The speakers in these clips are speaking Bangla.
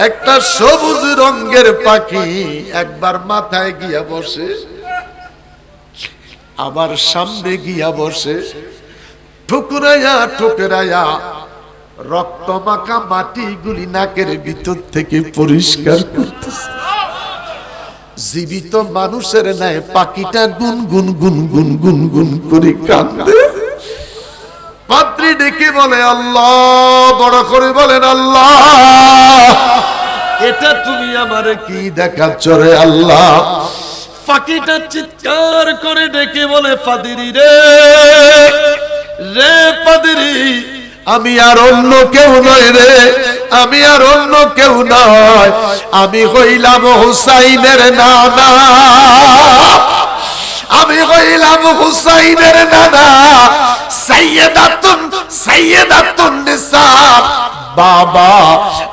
একটা সবুজ রঙের পাখি একবার মাথায় গিয়া বসে, আবার সামনে গিয়া বসে, ঠুকরাইয়া ঠুকরাইয়া রক্ত মাখা মাটিগুলি নাকের ভিতর থেকে পরিষ্কার করতেছে। জীবিত মানুষের ন্যায় পাখিটা গুন গুন গুন গুন গুন গুন করে কাঁদে। পাত্রী ডেকে বলে আল্লাহ, বড় করে বলেন আল্লাহ, এটা তুমি আমারে কি দেখাচ্ছ রে আল্লাহ? পাখিটা চিৎকার করে ডেকে বলে পাদ্রী রে, রে পাদ্রী, আমি আর অন্য কেউ নই রে, আমি আর অন্য কেউ নয়, আমি হইলাম হুসাইনের নানা, আমি হইলাম হুসাইনের নানা, সাইয়্যিদাতুন নিসা বাবা,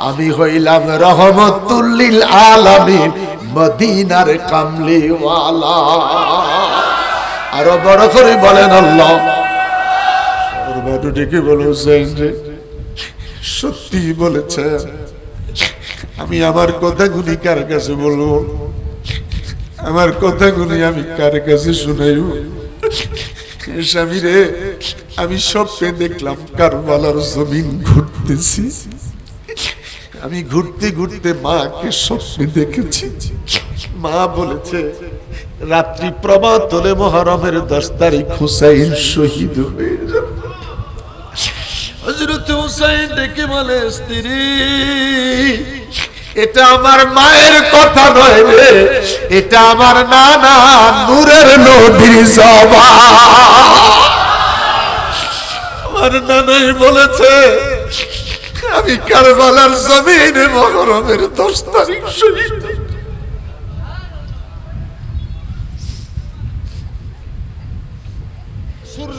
আমি হইলাম রহমতুল লিল আলামিন, মদিনার কামলিওয়ালা। আরো বড় করে বলেন আল্লাহ। ওর বাটু ডেকে বলো হুসাইন রে, সত্যি বলেছেন, আমি আমার কথাগুলি কার কাছে বলবো? আমার কথাগুলি আমি কার কাছে শুনাইব? স্বামী রে, আমি স্বপ্নে দেখলাম কারবালার জমিন ঘুরতেছি, আমি ঘুরতে ঘুরতে মাকে স্বপ্নে দেখেছি। মা বলেছে রাত্রি প্রভাত হলে মুহররমের 10 তারিখ হুসাইন শহীদ হয়ে যাবে। হযরত হুসাইন ডেকে বলে স্ত্রী, এটা আমার মায়ের কথা নয় রে, এটা আমার নানা নূরের নবীর জবান। আমার নানাই বলেছে আমি কারবালার জমিনে মুহররমের 10 তারিখ শহীদ।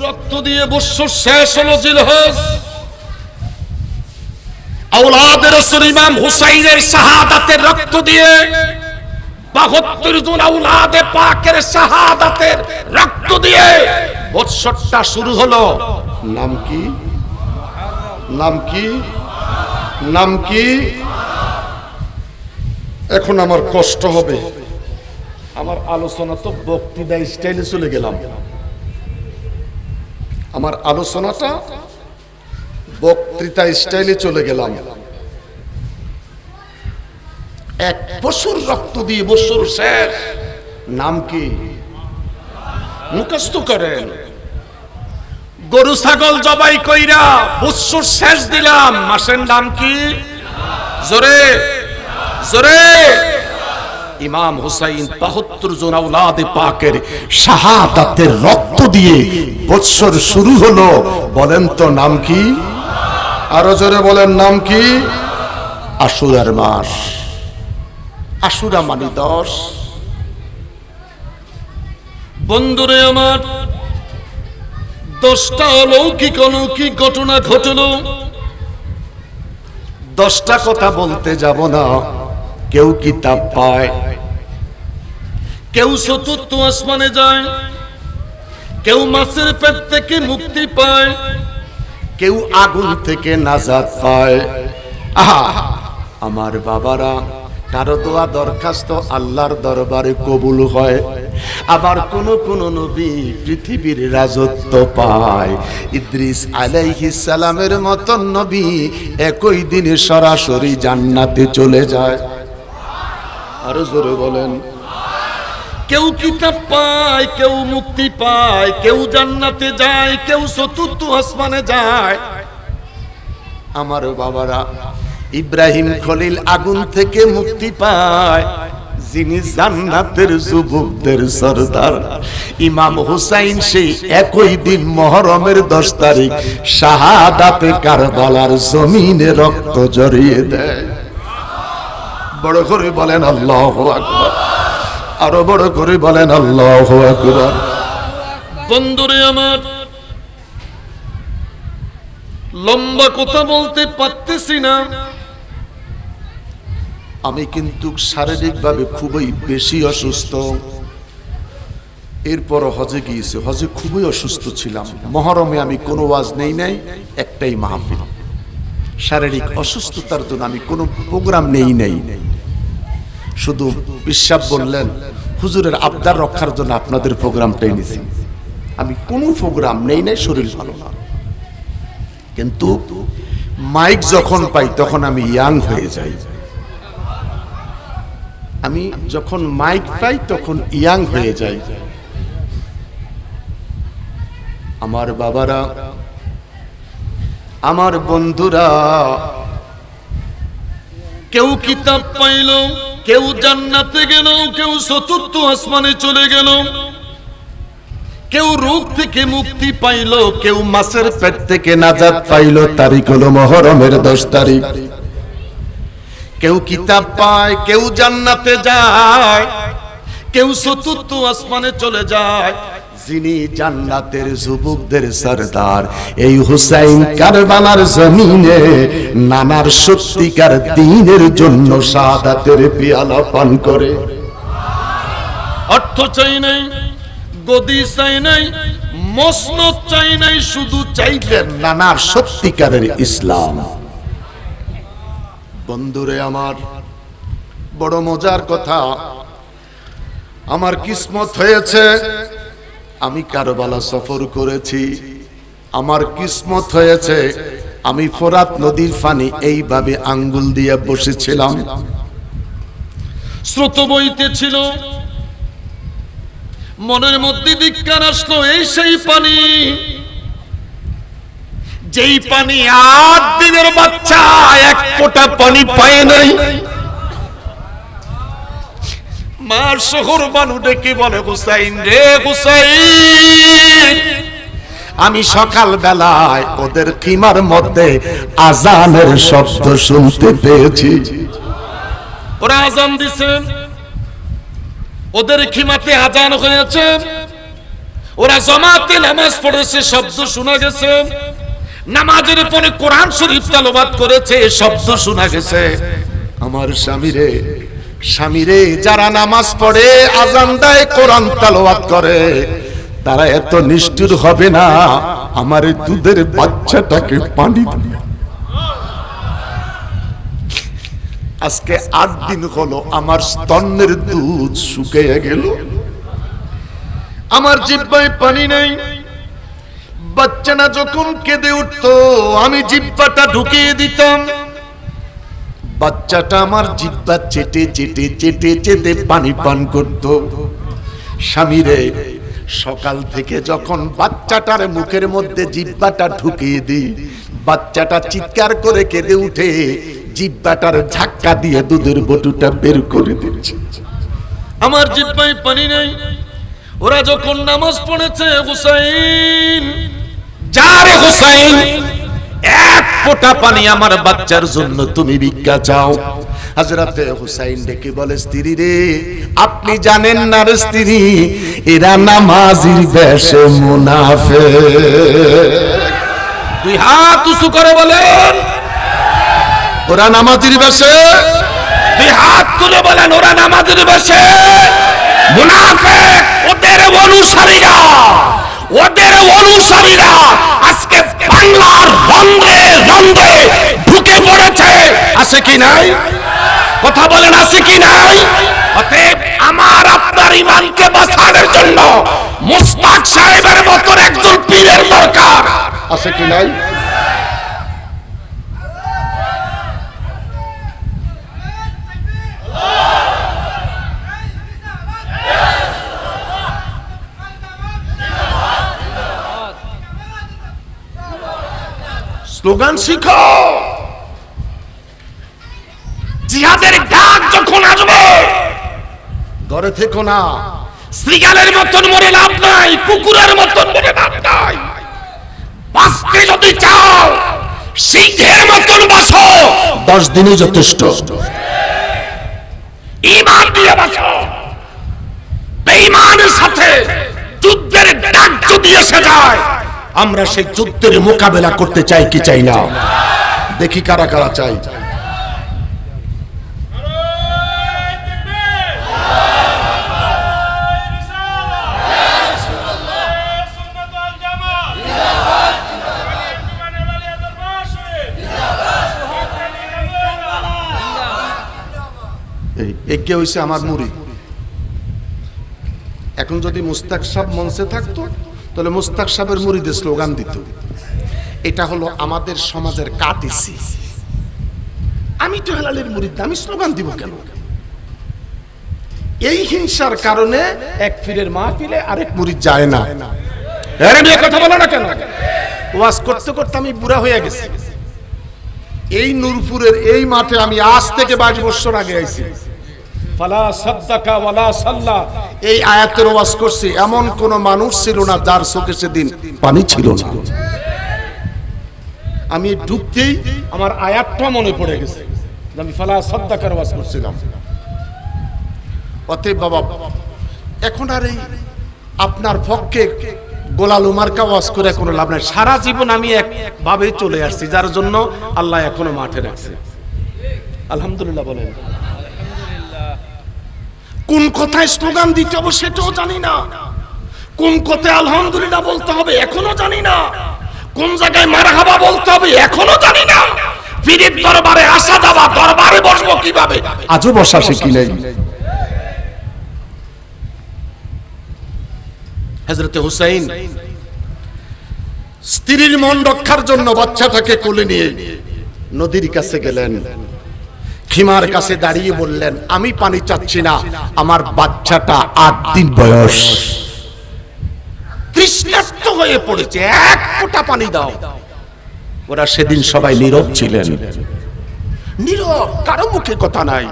রক্ত দিয়ে বৎসর শেষ হলো জিলহজ। আওলাদে রাসূল ইমাম হুসাইনের শাহাদাতের রক্ত দিয়ে 72 জন আওলাদে পাকের শাহাদাতের রক্ত দিয়ে বৎসরটা শুরু হলো। নাম কি? নাম কি? নাম কি? এখন আমার কষ্ট হবে, আমার আলোচনা তো বক্তৃতা স্টাইলে চলে গেলাম। আমার আলোচনাটা বক্তৃতা স্টাইলে চলে গেলাম। 1 বছর রক্ত দিয়ে বছর শেষ। নাম কি? মুখস্থ করেন। গরু ছাগল জবাই কইরা বছর শেষ দিলাম, মাসের নাম কি? জোরে জোরে। ইমাম হুসাইন 72 জন আওলাদে পাকের শাহাদাতের রক্ত দিয়ে বৎসর শুরু হলো। বলেন তো নাম কি? আরো জোরে বলেন নাম কি? আশুরার মাস। আশুরা মানে 10। বন্ধুরে আমার, 10টা অলৌকিক অলৌকিক ঘটনা ঘটলো। 10টা কথা বলতে যাব না। কেউ কিতাব পায়, কেউ 4র্থ আসমানে যায়, কেউ মাছের পেট থেকে মুক্তি পায়, কেউ আগুন থেকে নাজাত পায়। আহা আমার বাবারা, কারো দোয়া দরখাস্ত আল্লাহর দরবারে কবুল হয়। আবার কোন নবী পৃথিবীর রাজত্ব পায়। ইদ্রিস আলাইহিস সালামের মতন নবী একই দিনে সরাসরি জান্নাতে চলে যায়। আরো জোরে বলেন। কেউ কিতাব পায়, কেউ মুক্তি পায়, কেউ জান্নাতে যায়, কেউ 4র্থ আসমানে যায়। আমার বাবারা, ইব্রাহিম খলিল আগুন থেকে মুক্তি পায়, যিনি জান্নাতের যুবকদের সরদার। ইমাম হুসাইন সেই একই দিন মুহররমের 10 তারিখ শাহাদাতে কারবালার জমিনে রক্ত ঝরিয়ে দেয়। বড় করে বলেন আল্লাহু আকবার। আরো বড় করে বলেন আল্লাহু আকবার। বন্ধুরে আমার, লম্বা কথা বলতে পারতেছি না। আমি কিন্তু শারীরিকভাবে খুবই বেশি অসুস্থ। এরপর হজে গিয়েছি, হজে খুবই অসুস্থ ছিলাম। মুহররমে আমি কোনো ওয়াজ নেই নাই, একটাই মাহফিল। শারীরিক অসুস্থতার জন্য আমি কোনো প্রোগ্রাম নেই। শুধু বিশ্বাস বললেন হুজুরের আবদার রক্ষার জন্য আপনাদের প্রোগ্রামটাই নিয়েছি। আমি কোনো প্রোগ্রাম নেই, শরীর ভালো না। কিন্তু মাইক যখন পাই তখন আমি ইয়াং হয়ে যাই। আমি যখন মাইক পাই তখন ইয়াং হয়ে যাই। আমার বাবারা, আমার বন্ধুরা, কেউ কিতাব পাইল, কেউ জান্নাতে গেল, কেউ চতুর্থ আসমানে চলে গেল, কেউ রোগ থেকে মুক্তি পাইল, কেউ মাছের পেট থেকে নাজাত পাইল। তারিখ হলো মুহররমের 10 তারিখ। কেউ কিতাব পায়, কেউ জান্নাতে যায়, কেউ চতুর্থ আসমানে চলে যায়। যিনি জান্নাতের যুবকদের সরদার, এই হুসাইন কারবালার জমিনে নানার সত্যিকার দ্বীনের জন্য শাহাদাতের পেয়ালা পান করে। অর্থ চাই নাই, গদি চাই নাই, মসনদ চাই নাই, শুধু চাইলেন নানার সত্যিকারের ইসলাম। বন্ধুরে আমার, বড় মজার কথা, আমার কিসমত হয়েছে আমি কারবালা সফর করেছি। আমার কিসমত হয়েছে আমি ফোরাত নদীর পানি এইভাবে আঙ্গুল দিয়ে বসেছিলাম, স্রোত বইতেছিল, মনের মধ্যে ধিক্কার আসলো, এই সেই পানি যেই পানি 8 দিনের বাচ্চা এক ফোঁটা পানি পায় নাই। মার শহর মানুষ ডেকে বলে, হুসাইন রে হুসাইন, আমি সকাল বেলায় ওদের কিমার মধ্যে আজানের শব্দ শুনতে পেয়েছি। ওরা আজান দিছে, ওদের খিমাতে আজান হয়েছে, ওরা জামাতে নামাজ পড়েছে, শব্দ শোনা গেছে, নামাজের পরে কোরআন শরীফ তেলাওয়াত করেছে, শব্দ শোনা গেছে। আমার স্বামীরে যারা নামাজ পড়ে, আজান দেয়, কোরআন তেলাওয়াত করে, তারা এত নিষ্ঠুর হবে না আমার দুধের বাচ্চাটাকে পানি দিয়ে। আজকে 8 দিন হলো আমার স্তনের দুধ শুকিয়ে গেল, আমার জিহ্বায় পানি নেই। বাচ্চাটা যখন কেঁদে উঠতো আমি জিহ্বাটা ঢুকিয়ে দিতাম, বাচ্চাটা আমার জিহ্বা চেটে চেটে চেটে চেটে পানি পান করত। স্বামীরে সকাল থেকে যখন বাচ্চাটার মুখের মধ্যে জিহ্বাটা ঢুকিয়ে দিই, বাচ্চাটা চিৎকার করে কেঁদে উঠে, জিহ্বাটার ধাক্কা দিয়ে দুধের বটুটা বের করে দিচ্ছে। আমার জিহ্বায় পানি নেই। ওরা যখন নামাজ পড়েছে, হুসাইন যারে হুসাইন, এক ফোঁটা পানি আমার বাচ্চার জন্য তুমি ভিক্ষা চাও। হযরতে হুসাইন ডেকে বলে, স্ত্রী রে, আপনি জানেন না রে স্ত্রী, এরা নামাজির বেশে মুনাফিক। 2 হাত উঁচু করে বলেন, ওরা নামাজির বেশে। 2 হাত তুলে বলেন, ওরা নামাজির বেশে মুনাফিক। ওদের অনুসারীরা আজকে বাংলার রন্ধ্রে রন্ধ্রে ঢুকে পড়েছে। আছে কি নাই? কথা বলেন, আছে কি নাই? অতএব আমার আপনার ঈমানকে বাঁচানোর জন্য মুস্তাক সাহেবের মতো একজন পীরের দরকার। আছে কি নাই? স্লোগান শিখো। জিহাদের ডাক যখন আসবে, ঘরে থেকো না। শ্রীগালের মতন মরে লাভ নাই, কুকুরের মতন মরে লাভ নাই। বাঁচতে যদি চাও সিংহের মতন বাঁচো, 10 দিনই যথেষ্ট। ঈমান দিয়ে বাঁচো। বেঈমানের সাথে যুদ্ধের ডাক যদি এসে যায়, আমরা সেই যুদ্ধের মোকাবেলা করতে চাই কি চাই না? দেখি কারা কারা চাই। এই কে হইছে আমার মুরিদ। এখন যদি মুস্তাক সাহেব মঞ্চে থাকতো তাহলে মুস্তাক সাহেবের মুরিদের স্লোগান দিত। এটা হলো আমাদের সমাজের কাটিসি। আমি তো হেলালের মুরিদ, আমি স্লোগান দিব কেন? এই হিংসার কারণে এক পীরের মাহফিলে আরেক মুরিদ যায় না। আরে মেয়ে কথা বলো না কেন? ওয়াজ করতে করতে আমি বুড়া হয়ে গেছি। এই নূরপুরের এই মাঠে আমি আজ থেকে 22 বছর আগে আইছি। ফালা সাদ্দাকা ওয়ালা সাল্লা এই আয়াতের ওয়াজ করছি। এমন কোন মানুষ ছিল না যার চোখে সেদিন পানি ছিল না। আমি ঢুকতেই আমার আয়াতটা মনে পড়ে গেছে। আমি ফালা সাদ্দাকার ওয়াজ করছিলাম। অতএব বাবা, এখন আর এই আপনার পক্ষে গোলাল উমারকা ওয়াজ করে কোনো লাভ নাই। সারা জীবন আমি একভাবে চলে আসছি, যার জন্য আল্লাহ এখনো মাঠে রাখছে। আলহামদুলিল্লাহ বলেন। কোন কথায় স্লোগান দিতে হবে সেটাও জানি না, কোন কথায় আলহামদুলিল্লাহ বলতে হবে এখনো জানি না, কোন জায়গায় মারহাবা বলতে হবে এখনো জানি না। পীরের দরবারে আসা যাওয়া, দরবারে বসবো কিভাবে আজও বসা শিখি নাই। হযরত হুসাইন স্ত্রীর মন রক্ষার জন্য বাচ্চাটাকে কোলে নিয়ে নদীর কাছে গেলেন। খিমার কাছে দাঁড়িয়ে বললেন, আমি পানি চাচ্ছি না, আমার বাচ্চাটা 8 দিন বয়স, তৃষ্ণার্ত হয়ে পড়েছে, এক ফোঁটা পানি দাও। ওরা সেদিন সবাই নীরব ছিলেন, নীরব, কারো মুখে কথা নাই।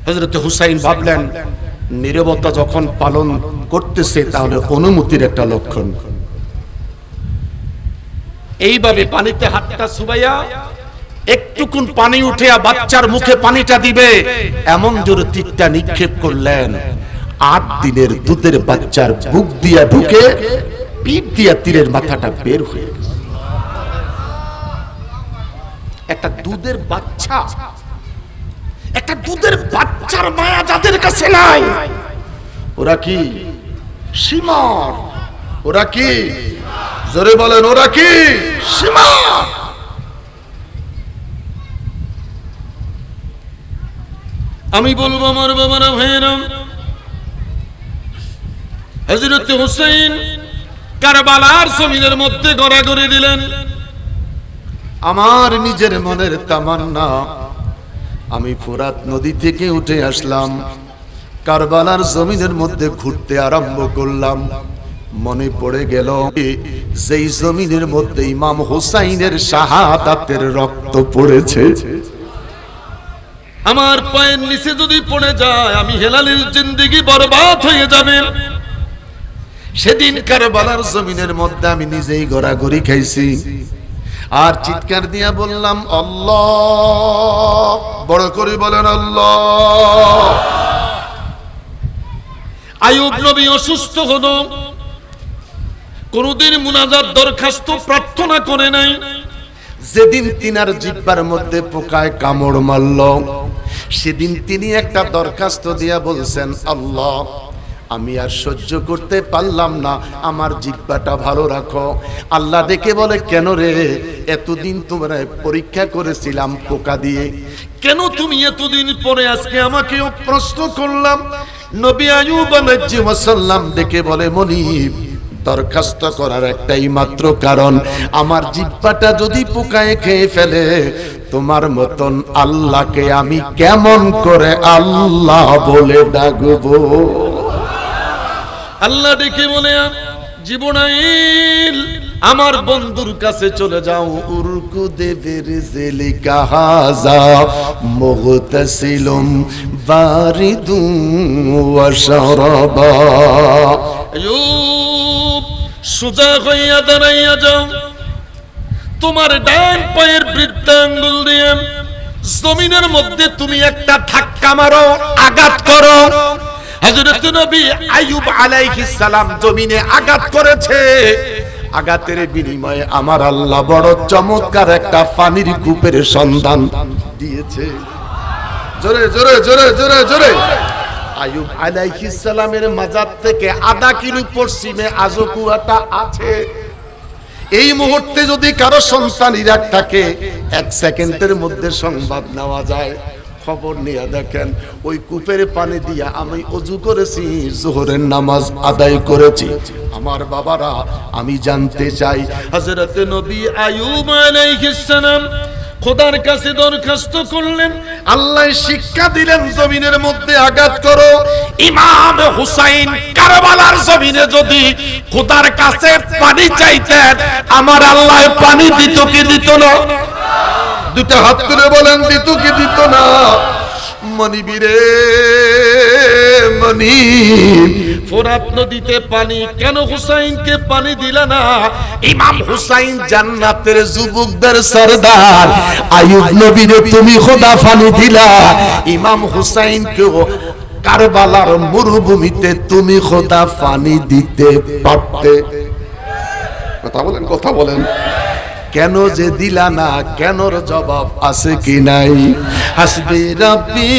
হযরত হুসাইন ভাবলেন, নীরবতা যখন পালন করতেছে তাহলে অনুমতির একটা লক্ষণ। এইভাবে পানিতে হাতটা চুবাইয়া একটুকুন পানি উঠে বাচ্চার মুখে পানিটা দিবে এমন জোরে তীরটা নিক্ষেপ করলেন। 8 দিনের দুধের বাচ্চার বুক দিয়া ঢুকে পিঠ দিয়া তীরের মাথাটা বের হয়ে গেল। একটা দুধের বাচ্চা, একটা দুধের বাচ্চার মায়া যাদের কাছে নাই, ওরা কি সীমার? ওরা কি, জোরে বলেন, ওরা কি সীমার? আমি বলবো আমার বাবারা ভাইয়েরা, হযরত হুসাইন কারবালার জমিনের মধ্যে গড়াগড়ি দিলেন। আমার নিজের মনের তামান্না, আমি ফোরাত নদী থেকে উঠে আসলাম, কারবালার জমিনের মধ্যে ঘুরতে আরম্ভ করলাম। মনে পড়ে গেল যেই জমিনের মধ্যে ইমাম হুসাইনের শাহাদাতের রক্ত পড়েছে, আমার পায়ের নিচে যদি পড়ে যায় আমি হেলালের জিন্দেগি বরবাদ হয়ে যাবে। সেদিন কারবালার জমিনের মধ্যে আমি নিজেই গড়াগড়ি খাইছি আর চিৎকার দিয়া বললাম আল্লাহ, বড় করে বলেন আল্লাহ। আইয়ুব নবী অসুস্থ হলো, কোনদিন মুনাজাত দরখাস্ত প্রার্থনা করে নাই। যেদিন তিনার জিহ্বার মধ্যে পোকায় কামড় মারল, সেদিন তিনি একটা দরখাস্ত দিয়া বলছেন, আল্লাহ আমি আর সহ্য করতে পারলাম না, আমার জিহ্বাটা ভালো রাখো। আল্লাহ দেখে বলে, কেন রে, এতদিন তোমরা পরীক্ষা করেছিলাম পোকা দিয়ে, কেন তুমি এতদিন পরে আজকে আমাকে প্রশ্ন করলাম? নবী আইয়ুব আলাইহিস সালাম দেখে বলে, মনিব দরখাস্ত করার একটাই মাত্র কারণ, আমার জিহ্বাটা যদি পোকায় খেয়ে ফেলে তোমার মতন আল্লাহকে আমি কেমন করে আল্লাহ বলে ডাকবো? আল্লাহ ডেকে বলে, জিবরাইল আমার বন্ধুর কাছে চলে যাও, উরকু দেবের জেলিকা হাজা মুগতাসিলুম বারিদু ওয়া শারাবা। আইয়ুব সোজা হইয়া দাঁড়াইয়া যাও, তোমার ডান পায়ের বৃদ্ধাঙ্গুল দিয়ে জমিনের মধ্যে তুমি একটা ধাক্কা মারো, আঘাত করো। হযরত নবী আইয়ুব আলাইহিস সালাম জমিনে আঘাত করেছে, আঘাতের বিনিময়ে আমার আল্লাহ বড় চমৎকার একটা পানির কূপের সন্ধান দিয়েছে। জোরে জোরে জোরে জোরে জোরে। আইয়ুব আলাইহিস সালামের মাজার থেকে আধা কিলো পশ্চিমে আজও কুয়াটা আছে। এই মুহূর্তে যদি কারো সন্তান ইরাক থাকে, 1 সেকেন্ডের মধ্যে সংবাদ নেওয়া যায়। খবর নিয়ে দেখেন ওই কূপের পানি দিয়া আমি ওযু করেছি, যোহরের নামাজ আদায় করেছি। আমার বাবারা, আমি জানতে চাই হযরত নবী আইয়ুব আলাইহিস সালাম খোদার কাছে দরখাস্ত করলেন, আল্লাহ শিক্ষা দিলেন জমিনের মধ্যে আঘাত করো। ইমাম হুসাইন কারবালার জমিনে যদি খোদার কাছে পানি চাইতেন, আমার আল্লাহ পানি দিত কি দিত না? দুটা হাত তুলে বলেন, দিত কি দিত না? মনিবীরে মনি, ফোরাত নদীতে পানি কেন হুসাইনকে পানি দিলা না? ইমাম হুসাইন জান্নাতের যুবকদের সরদার, আইয়ুব নবীরে তুমি খোদা পানি দিলা, ইমাম হুসাইনকেও কারবালার মরুভূমিতে তুমি খোদা পানি দিতে পারতে। কথা বলেন, কথা বলেন, কেন যে দিলা না? কেনর জবাব আছে কি নাই? হাসবি রাব্বি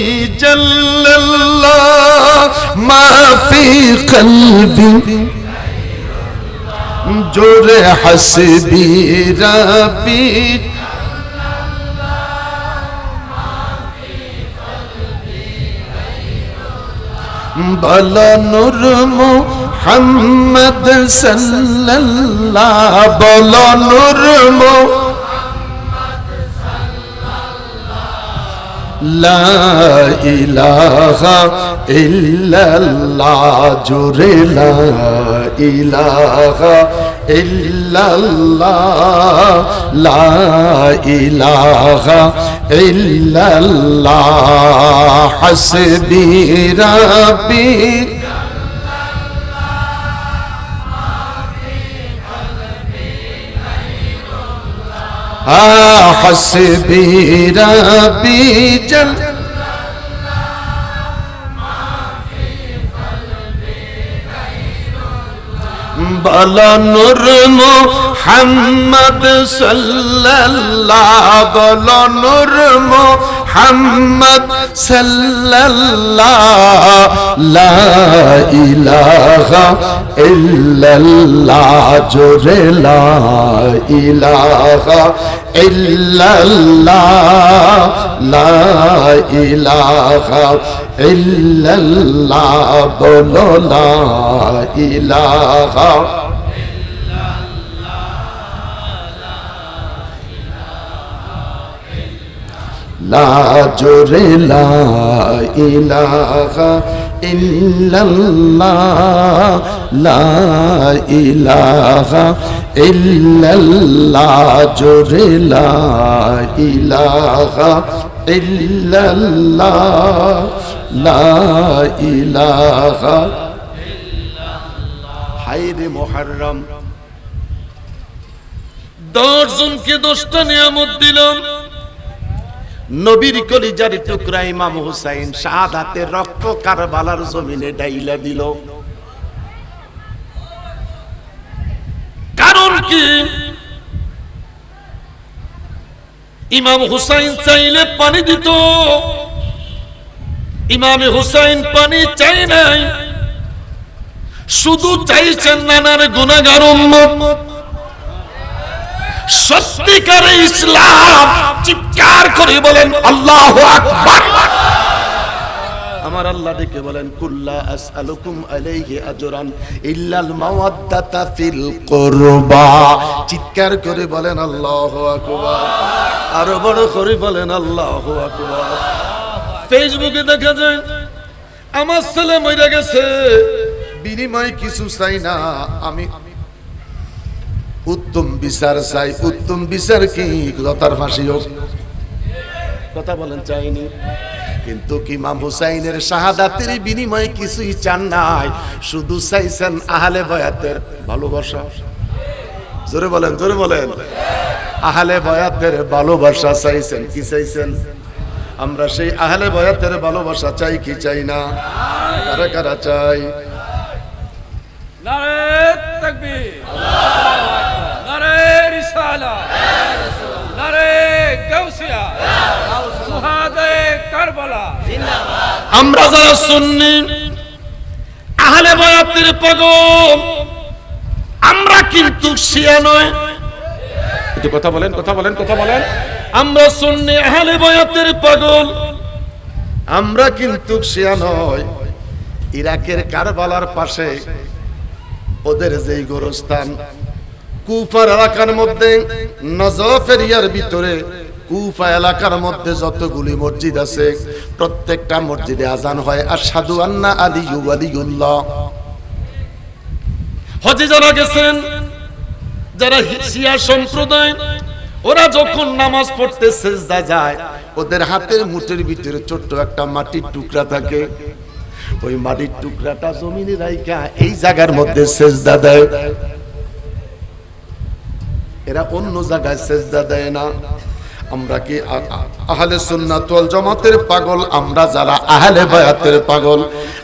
জাল্লাল্লাহ মা ফি কলবি, জোরে হাসবি রাব্বি বলো নূর মুহাম্মদ সাল্লাল্লাহ, বলো নূর লা ইলাহা ইল্লাল্লাহ, জোরে লা ইলাহা ইল্লাল্লাহ, লা ইলাহা ইল্লাল্লাহ, হাসবি রাব্বি হাসবি রাব্বি জাল বলো নূর মুহাম্মদ সাল্লাল্লাহ, বলো নূর মুহাম্মদ সাল্লাল্লাহ, লা ইলাহা ইল্লাল্লাহ, জোরে লা ইলাহা ইল্লাল্লাহ, লা ইলাহা ইল্লাল্লাহ, বলো লা ইলাহা লা, জোরে লা ইলাহা ইল্লাল্লাহ, লা ইলাহা ইল্লাল্লাহ, জোরে লা ইলাহা ইল্লাল্লাহ, লা ইলাহা। হায়রে মুহররম, 10 জনকে 10টা নিয়ামত দিলাম। নবীর কলিজার টুকরা ইমাম হুসাইন শাহাদাতের রক্ত কারবালার জমিনে ডাইলা দিল। কারণ কি? ইমাম হুসাইন চাইলে পানি দিত, ইমাম হুসাইন পানি চাই নাই, শুধু চাইছেন নানার গুনাহগার উম্মত। সত্যিকারে ইসলাম, চিৎকার করে বলেন আল্লাহু আকবার। আমার আল্লাহ ডেকে বলেন, কুল্লা আসআলুকুম আলাইহি আজরান ইল্লাল মাওয়াদ্দাতা ফিল কুরবা। চিৎকার করে বলেন আল্লাহু আকবার, আরো বড় করে বলেন আল্লাহু আকবার। ফেসবুকে দেখা যায় আমার ছেলে মরে গেছে, বিনিময় কিছু চাই না, আমি উত্তম বিচার চাই। উত্তম বিচার কি? লতার ফাঁসি হোক। কথা বলেন, চাইনি। কিন্তু ইমাম হুসাইনের শাহাদাতের বিনিময়ে কিছুই চান নাই, শুধু চাইছেন আহলে বায়াতের ভালোবাসা। জোরে বলেন, জোরে বলেন, আহলে বায়াতের ভালোবাসা চাইছেন। কি চাইছেন? আমরা সেই আহলে বায়াতের ভালোবাসা চাই কি চাই না? কারা কারা চাই? নারে তাকবীর, নারে রিসালাত, নারে গাউসিয়া, সুহাদায়ে কারবালা জিন্দাবাদ। আমরা যারা সুন্নি আহলে বায়াতের পাগল, আমরা কিন্তু শিয়া নয়। একটু কথা বলেন, কথা বলেন, কথা বলেন। আমরা সুন্নি আহলে বায়াতের পাগল, আমরা কিন্তু শিয়া নয়। ইরাকের কারবালার পাশে ওদের যেই গোরস্থান, কুফার এলাকার মধ্যে নজফ এরিয়ার ভিতরে কুফা এলাকার মধ্যে যতগুলি মসজিদ আছে প্রত্যেকটা মসজিদে আজান হয় আশহাদু আন্না আলিয়্যু ওয়ালিয়ুল্লাহ। হজে যারা গেছেন, যারা শিয়া সম্প্রদায়, ওরা যখন নামাজ পড়তে সিজদা যায় ওদের হাতের মুঠের ভিতরে ছোট্ট একটা মাটির টুকরা থাকে, ওই মাটির টুকরাটা জমিনে রাইখা এই জায়গার মধ্যে সিজদা দেয়। এরা অন্য জায়গায় সিজদা দেয় না। আমরা কি আহলে সুন্নাত ওয়াল জামাতের পাগল? আমরা যারা আহলে বায়াতের পাগল,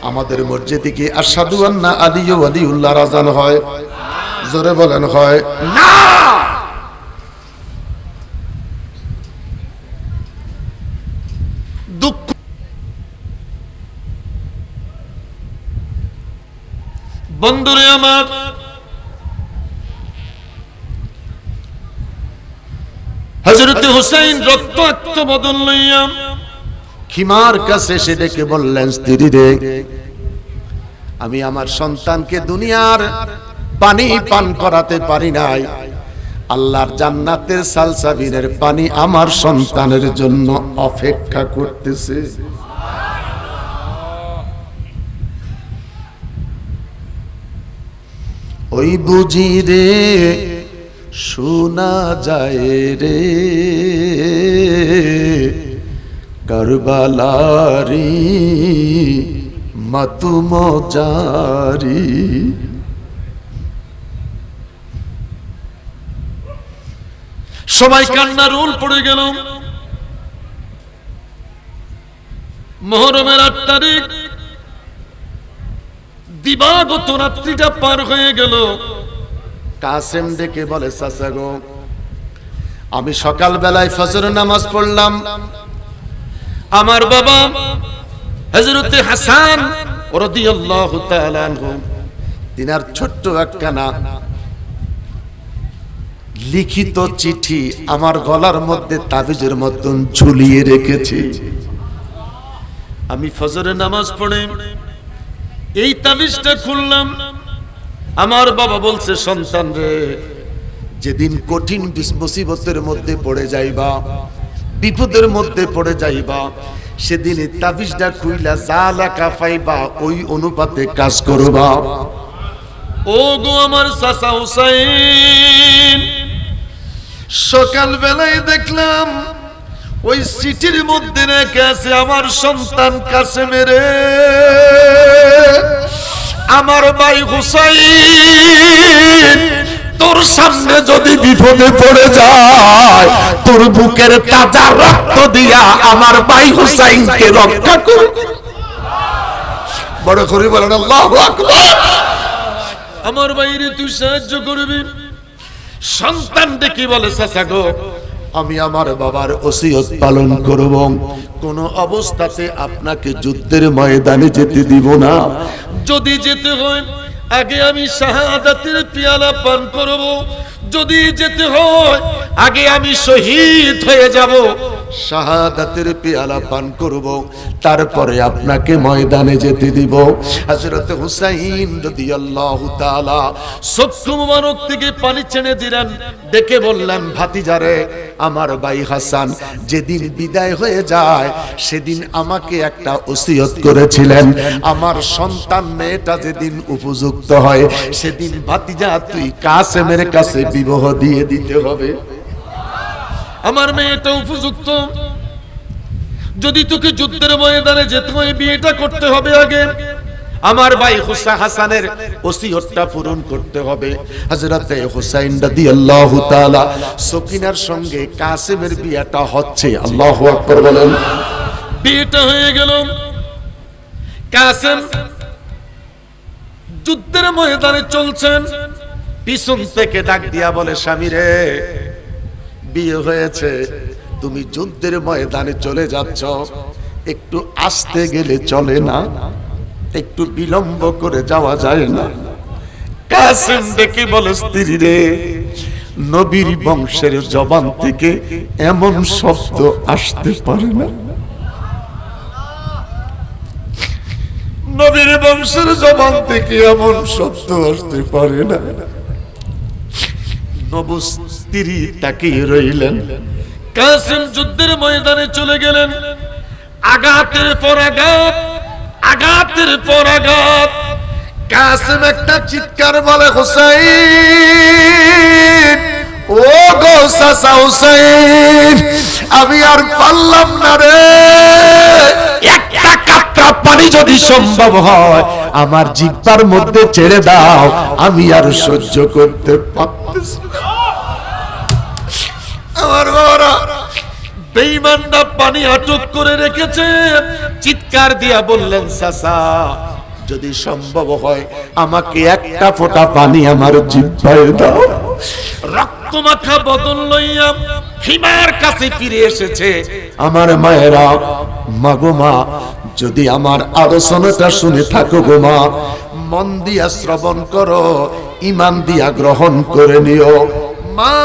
আমাদের মসজিদে কি আশহাদু আন্না আলিয়্যু ওয়ালিয়ুল্লাহর আযান হয়? জোরে বলেন হয় না? দুঃখ বন্ধুরে আমার, হযরত হুসাইন রক্তাক্ত বদন লইয়া খিমার কাছে এসে ডেকে বললেন, স্ত্রী রে, আমি আমার সন্তানকে দুনিয়ার পানি পান করাতে পারি নাই, আল্লাহর জান্নাতের সালসাবিনের পানি আমার সন্তানের জন্য অপেক্ষা করতেছে। ওই বুঝি রে শোনা যায় রে কারবালারি মাতুম জারি। সবাই কান্নার রোল পড়ে গেল। মুহররমের ৮ তারিখ দিবাগত রাত্রিটা পার হয়ে গেল। কাসেম ডেকে বলে, চাচা গো, আমি সকাল বেলায় ফজর নামাজ পড়লাম, আমার বাবা হযরত হাসান রাদিয়াল্লাহু তাআলা আনহু তিনার ছোট্ট একখানা লিখিত চিঠি আমার গলার মধ্যে তাবিজের মতন ঝুলিয়ে রেখেছি। আমি ফজরের নামাজ পড়ে এই তাবিজটা খুললাম। আমার বাবা বলছে, সন্তান রে, যেদিন কঠিন মুসিবতের মধ্যে পড়ে যাইবা, বিপদের মধ্যে পড়ে যাইবা, সেদিন এই তাবিজটা খুইলা যা লেখা পাইবা ওই অনুপাতে কাজ করবা। ও গো আমার চাচা হুসাইন, সকাল বেলায় দেখলাম ওই চিঠির মধ্যে রেখে আছে, আমার সন্তান কাসেমের, আমার ভাই হুসাইন, তোর সামনে যদি বিপদে পড়ে যায়, তোর বুকের তাজা রক্ত দিয়া আমার ভাই হুসাইনকে রক্ষা কর। বড় করে বলেন আল্লাহু আকবার। আমার ভাইরে তুই সাহায্য করবি। সন্তান ডেকে বলে, চাচা গো, আমি আমার বাবার ওসিয়ত পালন করব, কোন অবস্থাতে আপনাকে যুদ্ধের ময়দানে যেতে দিব না। যদি যেতে হয় আগে আমি শাহাদাতের পেয়ালা পান করব, যদি যেতে হয় আগে আমি শহীদ হয়ে যাব, শাহাদাতের পেয়ালা পান করব, তারপরে আপনাকে ময়দানে যেতে দিব। হযরত হুসাইন রাদিয়াল্লাহু তাআলা চক্ষু মুবারক থেকে পানি ছেড়ে দিলেন, ডেকে বললেন, ভাতিজারে, আমার ভাই হাসান যেদিন বিদায় হয়ে যায় সেদিন আমাকে একটা ওসিয়ত করেছিলেন, আমার সন্তান মেয়েটা যেদিন উপযুক্ত হয় সেদিন ভাতিজা তুই কাসেমের কাছে বিবাহ দিয়ে দিতে হবে। আমার মেয়েটা উপযুক্ত, যদি তোকে যুদ্ধের ময়দানে যেতে হয় বিয়েটা করতে হবে আগে, আমার ভাই হাসানের ওসিয়তটা পূরণ করতে হবে। হযরত হুসাইন রাদিয়াল্লাহু তাআলা সকিনার সঙ্গে কাসেমের বিয়েটা হচ্ছে। আল্লাহু আকবার বলেন। বিয়েটা হয়ে গেল। কাসেম যুদ্ধের ময়দানে চলছেন, পিছন থেকে ডাক দিয়া বলে, স্বামী রে, বিয়ে হয়েছে, তুমি যুদ্ধের ময়দানে চলে যাচ্ছ, একটু আস্তে গেলে চলে না? একটু বিলম্ব করে যাওয়া যায় না? কাসেম দেখে বলে, স্ত্রী রে, নবীর বংশের জবান থেকে এমন শব্দ আসতে পারে না। নবীর বংশের জবান থেকে এমন শব্দ আসতে পারে না। নবী স্ত্রী তাকিয়ে রইলেন। কাসেম যুদ্ধের ময়দানে চলে গেলেন। আঘাতের পর আঘাত, আঘাতের পর আঘাত। কাসেম একটা চিৎকার বলে, হুসাইন, ও গো চাচা হুসাইন, আমি আর পারলাম না রে। একটা কাতরা পানি যদি সম্ভব হয় আমার জিহ্বার মধ্যে ছেড়ে দাও, আমি আর সহ্য করতে পারতেছি না। আমার বাবারা, বেঈমানরা পানি আটক করে রেখেছে। চিৎকার দিয়া বললেন, চাচা যদি সম্ভব হয় আমাকে একটা ফোঁটা পানি আমার জিহ্বায় দাও। রক্তমাখা বদন লইয়া খিমার কাছে ফিরে এসেছে। আমার মায়েরা, মাগো মা, যদি আমার আলোচনাটা শুনে থাকো গো মা, মন দিয়া শ্রবণ করো, ঈমান দিয়া গ্রহণ করে নিও। মা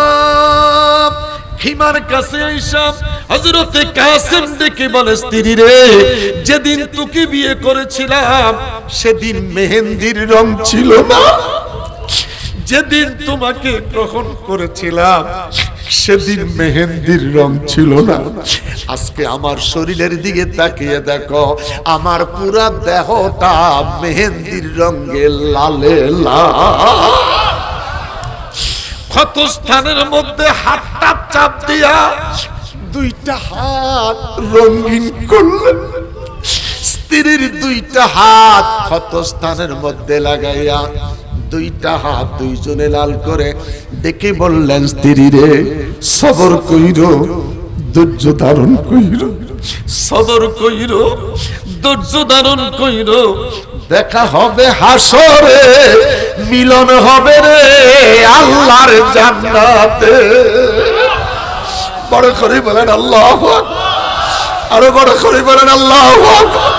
খিমার কাছে আইসা হযরতে কাসেম ডেকে বলে, স্ত্রী রে, যেদিন তোকে বিয়ে করেছিলাম সেদিন মেহেন্দির রং ছিল না। যেদিন তোমাকে গ্রহণ করেছিলাম সেদিন মেহেন্দির রং ছিল না। আজকে আমার শরীরের দিকে তাকিয়ে দেখো, আমার পুরা দেহটা মেহেন্দির রঙে লালে লাল। ক্ষত স্থানের মধ্যে হাতটা চাপ দিয়া দুইটা হাত রঙিন করলেন। স্ত্রীর দুইটা হাত ক্ষত স্থানের মধ্যে লাগাইয়া দুইটা হাত দুইজনে লাল করে দেখে বললেন, স্ত্রী রে, সবর কইরো, ধৈর্য ধারণ কইরো, সবর কইরো, ধৈর্য ধারণ কইরো, দেখা হবে হাসরে, মিলন হবে রে আল্লাহর জান্নাতে। বড় করে বলেন আল্লাহু আকবার, আরো বড় করে বলেন আল্লাহু আকবার,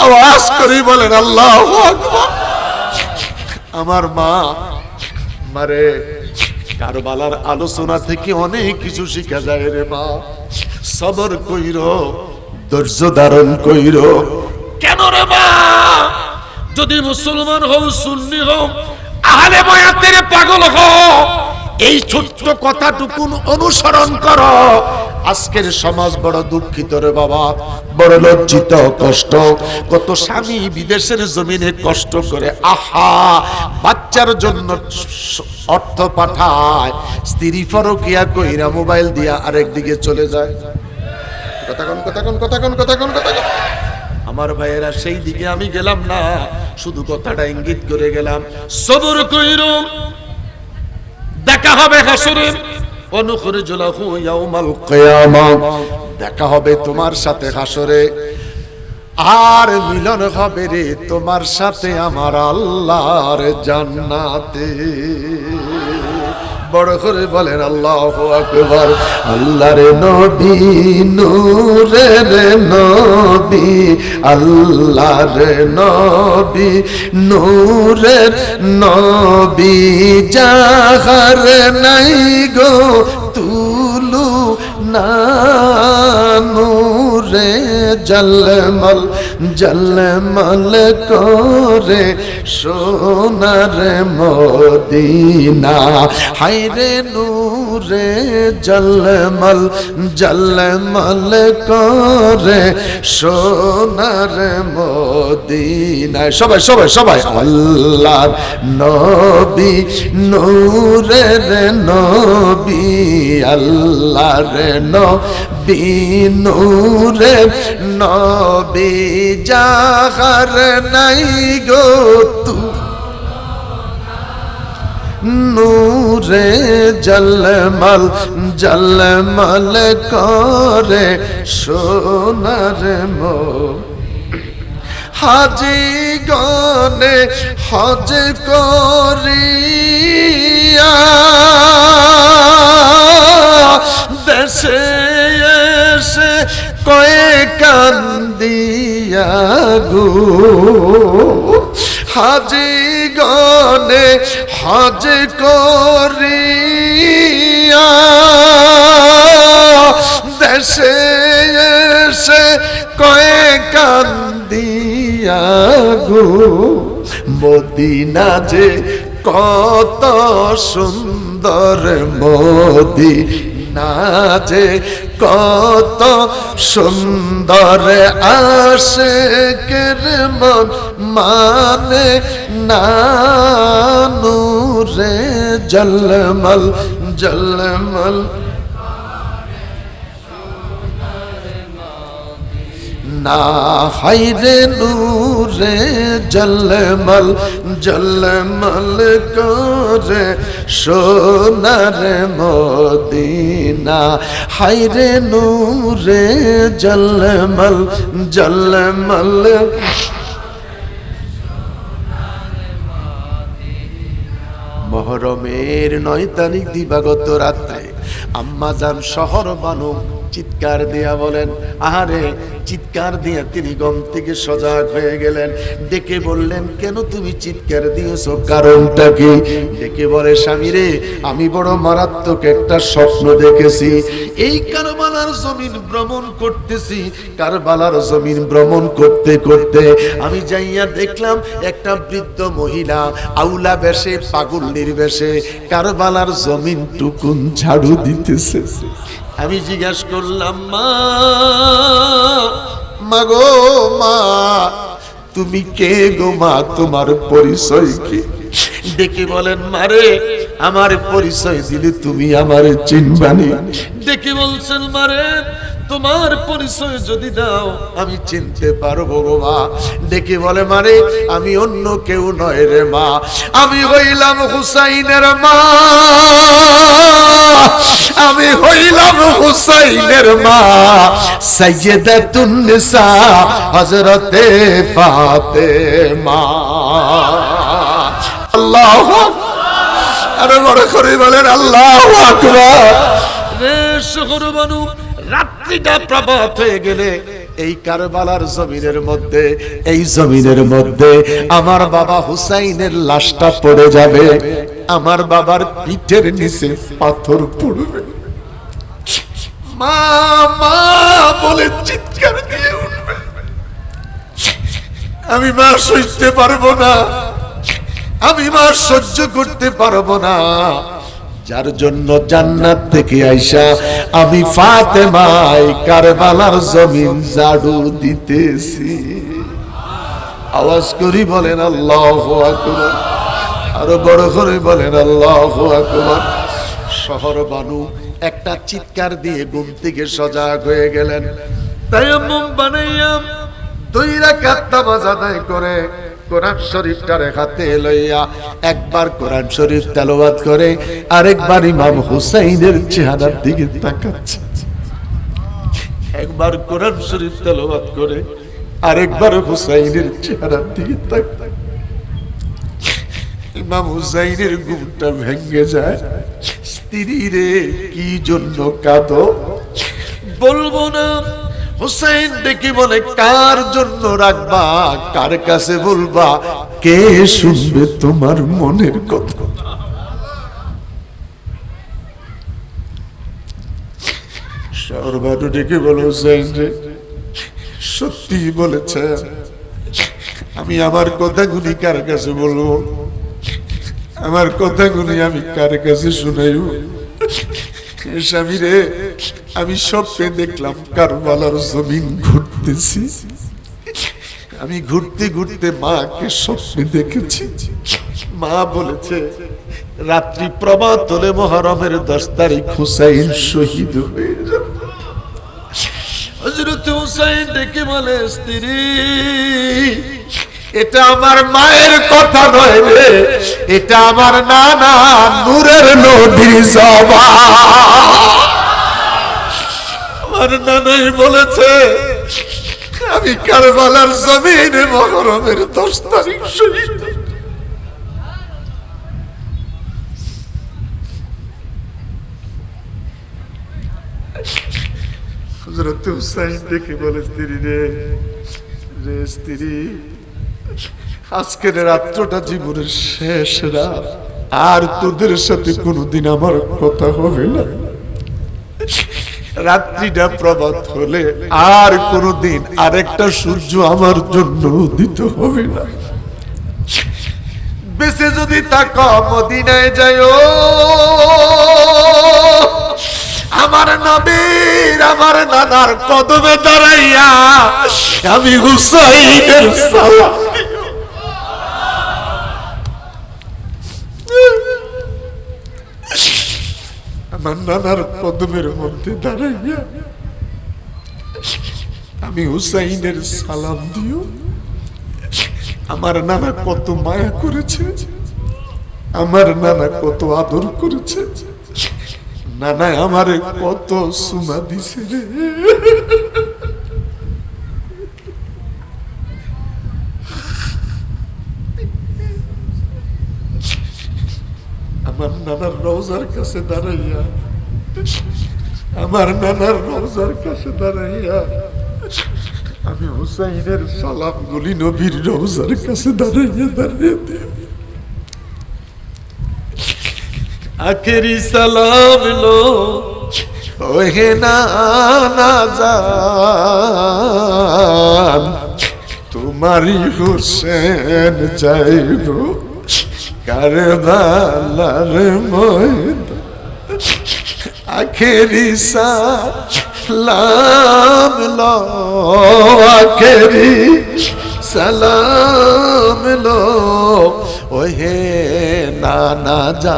আওয়াজ করে বলেন আল্লাহু আকবার। আমার মা মারে, কারবালার আলোচনা থেকে অনেক কিছু শিখা যায় রে মা। সবর কইরো, ধৈর্য ধারণ কইরো। কেন রে মা? যদি মুসলমান হও, সুন্নি হও, আহলে বায়াতের পাগল হও, এই ছোট্ট কথাটুকু অনুসরণ করো। আজকের সমাজ বড় দুঃখিত রে বাবা, বড় লজ্জিত, কষ্ট। কত স্বামী বিদেশের জমিনে কষ্ট করে আহা বাচ্চার জন্য অর্থ পাঠায়, স্ত্রী পরকিয়া কইরা মোবাইল দিয়া আরেক দিকে চলে যায়। কথা কোন কথা কোন কথা কোন কথা কোন কথা। আমার ভাইয়েরা, সেই দিকে আমি গেলাম না, শুধু কথাটা ইঙ্গিত করে গেলাম। সবর কইরো, দেখা হবে হাসরে, অনুখরিজু লাহু ইয়াউমাল কিয়ামা, দেখা হবে তোমার সাথে হাসরে, আর মিলন হবে রে তোমার সাথে আমার আল্লাহর জান্নাতে। বড় করে বলেন আল্লাহু আকবার। আল্লাহর নবী, নূরের নবী, আল্লাহর নবী, নূরের নবী, যাহার নাই গো তুলু না, নূরে জলমল জলমল করে সোনার মদিনা। হায়রে নূরে জলমল জলমল করে সোনার মদিনা। সবাই সবাই সবাই। আল্লাহর নবী, নূরের নবী, আল্লাহর নবী, নূরের নবী, যাহার নাই গো তু, নূরে জলমল জলমল করে সোনার মদিনা। হাজি গনে হজ করিয়া দেশে এসে কয়ে কান্দিয়া গো, হাজি গনে হজ করিয়া দেশে এসে কয়ে কান্দিয়া দিয়া গো মদিনা যে কত সুন্দর মদিনা যে কত সুন্দর আশিকের মন মানে না নূরে জলমল জলমল না হায়রে নূরে জলমল জলমল করে সোনার মদিনা হায়রে নূরে জলমল জলমল মহরমের 9 তারিখ দিবাগত রাত্রে আম্মাজান শহর বানু চিৎকার দিয়া বলেন, আহারে চিৎকার দিয়া তিনি ঘুম থেকে সজাগ হয়ে গেলেন। ডেকে বললেন, কেন তুমি চিৎকার দিয়েছো, কারণটা কি? ডেকে বলে, স্বামী রে, আমি বড় মারাত্মক একটা স্বপ্ন দেখেছি। এই কারবালার জমিন ভ্রমণ করতেছি, কারবালার জমিন ভ্রমণ করতে করতে আমি যাইয়া দেখলাম একটা বৃদ্ধ মহিলা আউলা বেশে পাগলের বেশে কারবালার জমিন টুকুন ঝাড়ু দিতেছে। আমি জিজ্ঞাসা করলাম, মা মাগো মা, তুমি কে গো মা, তোমার পরিচয় কি? ডেকে বলেন, মারে আমার পরিচয় দিলে তুমি আমারে চিনবানি। ডেকে বলছেন, মারে তোমার পরিচয় যদি দাও আমি চিনতে পারবো গো মা। ডেকে বলে, মারে আমি অন্য কেউ নয় রে মা, আমি হইলাম হুসাইনের মা, আমি হইলাম হুসাইনের মা, সাইয়্যিদাতুন নিসা হযরতে ফাতেমা। আল্লাহু আকবার, আরে বড় করে বলেন আল্লাহু আকবার। রে শহর বানু, রাত্রিটা প্রভাত হয়ে গেলে এই কারবালার জমিনের মধ্যে, এই জমিনের মধ্যে আমার বাবা হুসাইনের লাশটা পড়ে যাবে, আমার বাবার পিঠের নিচে পাথর পড়বে। মা মা বলে চিৎকার দিয়ে উঠবে, আমি মা সইতে পারবো না, আমি মা সহ্য করতে পারবো না, যার জন্য জান্নাত থেকে আইসা আমি ফাতেমায় কারবালার জমিন ঝাড়ু দিতেছি। আওয়াজ করি বলেন আল্লাহু আকবার, আরো বড় করে বলেন আল্লাহু আকবার। শহর বানু একটা চিৎকার দিয়ে ঘুম থেকে সজাগ হয়ে গেলেন। তায়াম্মুম বানাইয়া 2 রাকাত নামাজ আদায় করে কোরআন শরীফটার হাতে লইয়া একবার কোরআন শরীফ তেলাওয়াত করে আরেকবার ইমাম হুসাইনের চেহারার দিকে তাকাচ্ছে। একবার কোরআন শরীফ তেলাওয়াত করে আরেকবার হুসাইনের চেহারার দিকে তাকায়। ইমাম হুসাইনের ঘুমটা ভেঙে যায়। স্ত্রী রে, কি জন্য কাঁদো? বলবো না। হুসাইন ডেকে বলে, কার জন্য রাখবা, কার কাছে বলবা, কে শুনবে তোমার মনের কথা? সর্বানু ডেকে বলে, হুসাইন রে, সত্যি বলেছে, আমি আমার কথাগুলি কার কাছে বলবো, আমার কথাগুলি আমি কার কাছে শুনাইব? স্বামী রে, আমি স্বপ্নে দেখলাম কারবালার জমিন ঘুরতেছি, আমি ঘুরতে ঘুরতে মাকে স্বপ্নে দেখেছি। মা বলেছে রাত্রি প্রভাত হলে মুহররমের 10 তারিখ হুসাইন শহীদ হয়ে যাবে। হযরত হুসাইন ডেকে বলে, স্ত্রী এটা আমার মায়ের কথা নয় রে, এটা আমার নানা নূরের নবীর জবান। আমার নানাই বলেছে আমি কারবালার জমিনে মুহররমের 10 তারিখ শহীদ। হযরত হুসাইন দেখে বলে, স্ত্রী রে, রে স্ত্রী, আজকের রাত্রটা জীবনের শেষ রাত, আর তোদের সাথে কোনোদিন আমার কথা হবে না। রাত্রিটা প্রভাত হলে আর কোনদিন আরেকটা সূর্য আমার জন্য উদিত হবে না। বেঁচে যদি তাকো মদিনায় যাইও, আমার নবীর আমার নানার কদমে দাঁড়াইয়া আমি হুসাইনের সালাম আমার নানার কদমের মধ্যে দাঁড়াইয়া আমি হুসাইনের সালাম দিও। আমার নানা কত মায়া করেছে, আমার নানা কত আদর করেছে, নানা আমারে কত সুমা দিছে রে। আমার নানার রওজার কাছে দাঁড়াইয়া, আমার নানার রওজার কাছে দাঁড়াইয়া আমি হুসাইনের সালাম গুলি নবীর রওজার কাছে দাঁড়াইয়া দাঁড়িয়ে দিই। আখেরি সালাম লো ওহে নানা জান, তোমারি হোসেন যাইব কারবালার ময়দান। আখেরি সালাম লো, আখেরি সালাম লো ওহে নানা জান,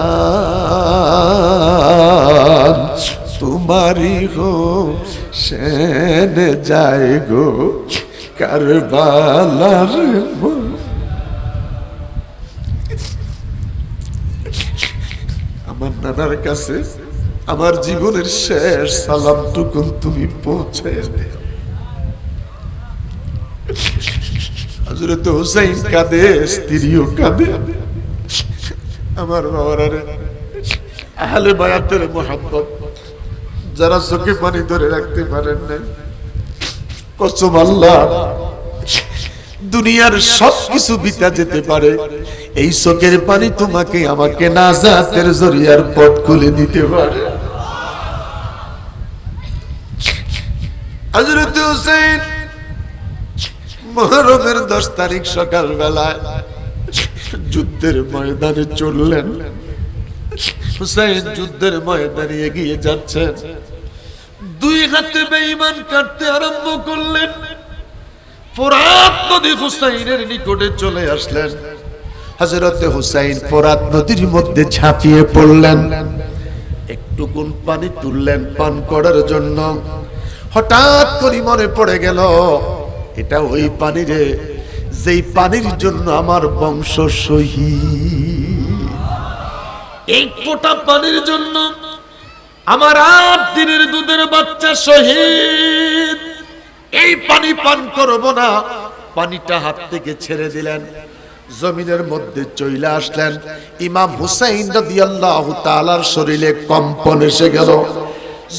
তোমারি হোসেন যায় গো কারবালার ময়দান। আমার নানার কাছে আমার জীবনের শেষ সালামটুকু তুমি পৌঁছে দিও। হযরত হুসাইন কাঁদে, স্ত্রীও কাঁদে। আমার বাবার আহলে বায়াতের মুহাব্বত যারা চোখে পানি ধরে রাখতে পারেন না, কসম আল্লাহ, দুনিয়ার সবকিছু বিতা যেতে পারে, এই চোখের পানি তোমাকে আমাকে নাজাতের জরিয়ার পথ খুলে দিতে পারে। হযরত হুসাইন মুহররমের 10 তারিখ সকাল বেলায় যুদ্ধের ময়দানে চললেন। হুসাইন যুদ্ধের ময়দানে এগিয়ে যাচ্ছেন, দুই হাতে বেঈমান কাটতে আরম্ভ করলেন। ফোরাত নদী হুসাইনের নিকটে চলে আসলেন। হযরত হুসাইন ফোরাত নদীর মধ্যে ঝাঁপিয়ে পড়লেন, একটুকুন পানি তুললেন পান করার জন্য। হঠাৎ করে মনে পড়ে গেল, এটা ওই পানি রে, যেই পানির জন্য আমার বংশ শহীদ। এই ফোঁটা পানির জন্য আমার 8 দিনের দুধের বাচ্চা শহীদ। এই পানি পান করব না। পানিটা হাত থেকে ছেড়ে দিলেন, জমিনের মধ্যে চলে আসলেন। ইমাম হুসাইন রাদিয়াল্লাহু তাআলার শরীরে কম্পন এসে গেল,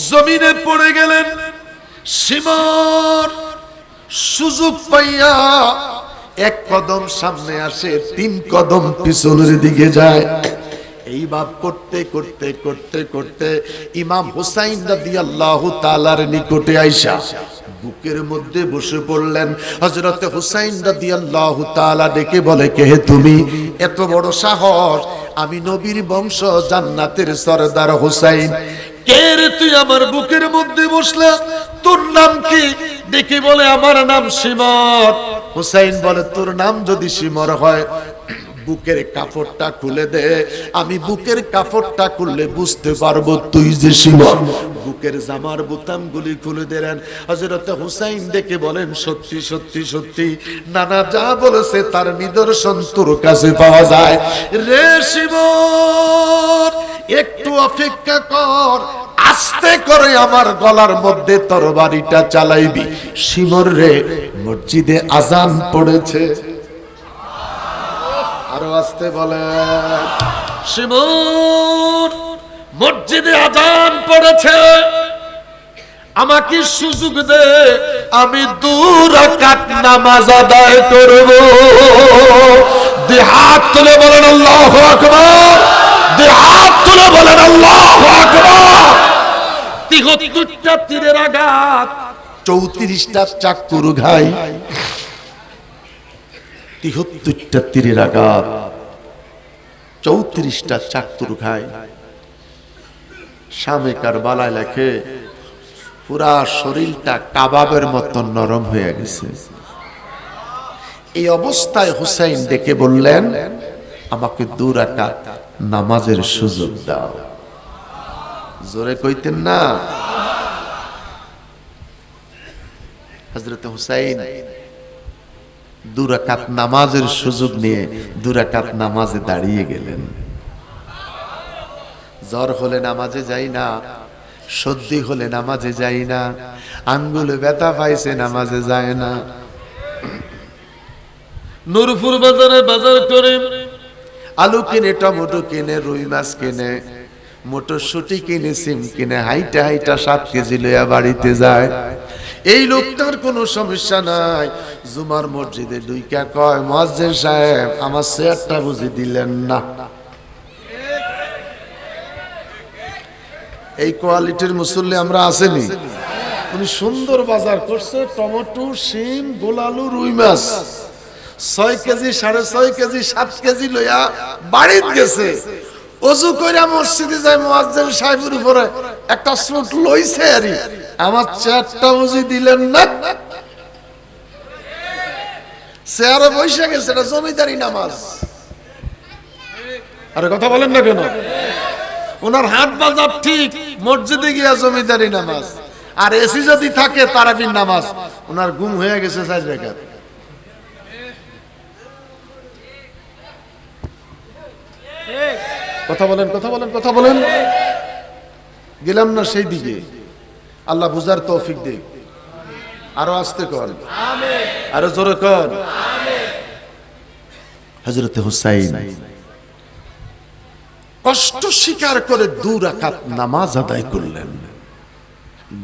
জমিনে পড়ে গেলেন। সিমর সুযোগ পাইয়া 1 কদম সামনে আসে, 3 কদম পিছনের দিকে যায়। এই ভাব করতে করতে করতে করতে ইমাম হুসাইন রাদিয়াল্লাহু তাআলার নিকটে আইসা বুকের মধ্যে বসে পড়লেন। হযরত হুসাইন রাদিয়াল্লাহু তাআলা ডেকে বলে, কে তুমি? এত বড় সাহস! আমি নবীর বংশ, জান্নাতের সরদার হুসাইন। কে রে তুই আমার বুকের মধ্যে বসলা? তোর নাম কি? ডেকে বলে, আমার নাম সিমর। হুসাইন বলে, তোর নাম যদি সিমর হয় বুকের কাপড়টা খুলে দে, আমি বুকের কাপড়টা খুললে বুঝতে পারবো তুই যে সিমর। বুকের জামার বোতামগুলি খুলে দিলেন। হযরত হুসাইন ডেকে বলেন, সত্যি সত্যি সত্যি নানা যা বলেছে তার নিদর্শন তোর কাছে পাওয়া যায় রে সিমর। একটু অপেক্ষা কর, আস্তে করে আমার গলার মধ্যে তরবারিটা চালাইবি। সিমর রে, মসজিদে আজান পড়েছে। আরো আস্তে বলে, সিমর মসজিদে আজান পড়েছে, আমাকে সুযোগ দে, আমি 2 রাকাত নামাজ আদায় করব। হাত তুলে বলেন আল্লাহু আকবার, হাত তুলে বলেন আল্লাহু আকবার। 73টা তীরের আঘাত, 34টা চাকুর ঘাই, 73টা তীরের আঘাত, 34টা চাকুর ঘাই। শামে কারবালায় লেখে পুরা শরীরটা কাবাবের মতো নরম হয়ে গেছে। এই অবস্থায় হুসাইন ডেকে বললেন, আমাকে 2 রাকাত নামাজের সুযোগ দাও। জোরে কইতেন না? হযরত হুসাইন 2 রাকাত নামাজের সুযোগ নিয়ে 2 রাকাত নামাজে দাঁড়িয়ে গেলেন। জ্বর হলে নামাজে যাই না, সর্দি হলে নামাজে যাই না, আঙ্গুলে ব্যথা পাইছে নামাজে যায় না। নূরপুর বাজারে বাজার করে আলু কিনে, টমেটো কিনে, রুই মাছ কিনে, মটরশুঁটি কিনে, সিম কিনে, হাইটা হাইটা 7 কেজি লইয়া বাড়িতে যায়। এই লোকটার কোনো সমস্যা নাই। জুমার মসজিদে ঢুইকা কয়, মুয়াজ্জিন সাহেব আমার চেয়ারটা বুঝি দিলেন না। এই কোয়ালিটির মুসল্লি আমরা আসেনি। উনি সুন্দর বাজার করছে, টমেটো, সিম, গোলালু, রুই মাছ 6 কেজি, 6.5 কেজি, 7 কেজি লইয়া বাড়িতে গেছে। ওযু কইরা মসজিদে যায়, মুয়াজ্জিন সাহেবের উপরে একটা সুট লইছে, আরে আমার চেয়ারটা বুঝি দিলেন না। চেয়ারে বসে গেছে, এটা জমিদারি নামাজ। আরে কথা বলেন না কেন? ওনার হাত বাজার ঠিক, মসজিদে গিয়া জমিদারি নামাজ। আর এসি যদি থাকে তারাবির নামাজ। ওনার ঘুম হয়ে গেছে 4 রাকাত। কথা বলেন, কথা বলেন, কথা বলেন। গেলাম না সেই দিকে। আল্লাহ বুঝার তৌফিক দেখ। আরো আস্তে কর, আরো জোরে কর। হযরত হুসাইন কষ্ট স্বীকার করে 2 রাকাত নামাজ আদায় করলেন।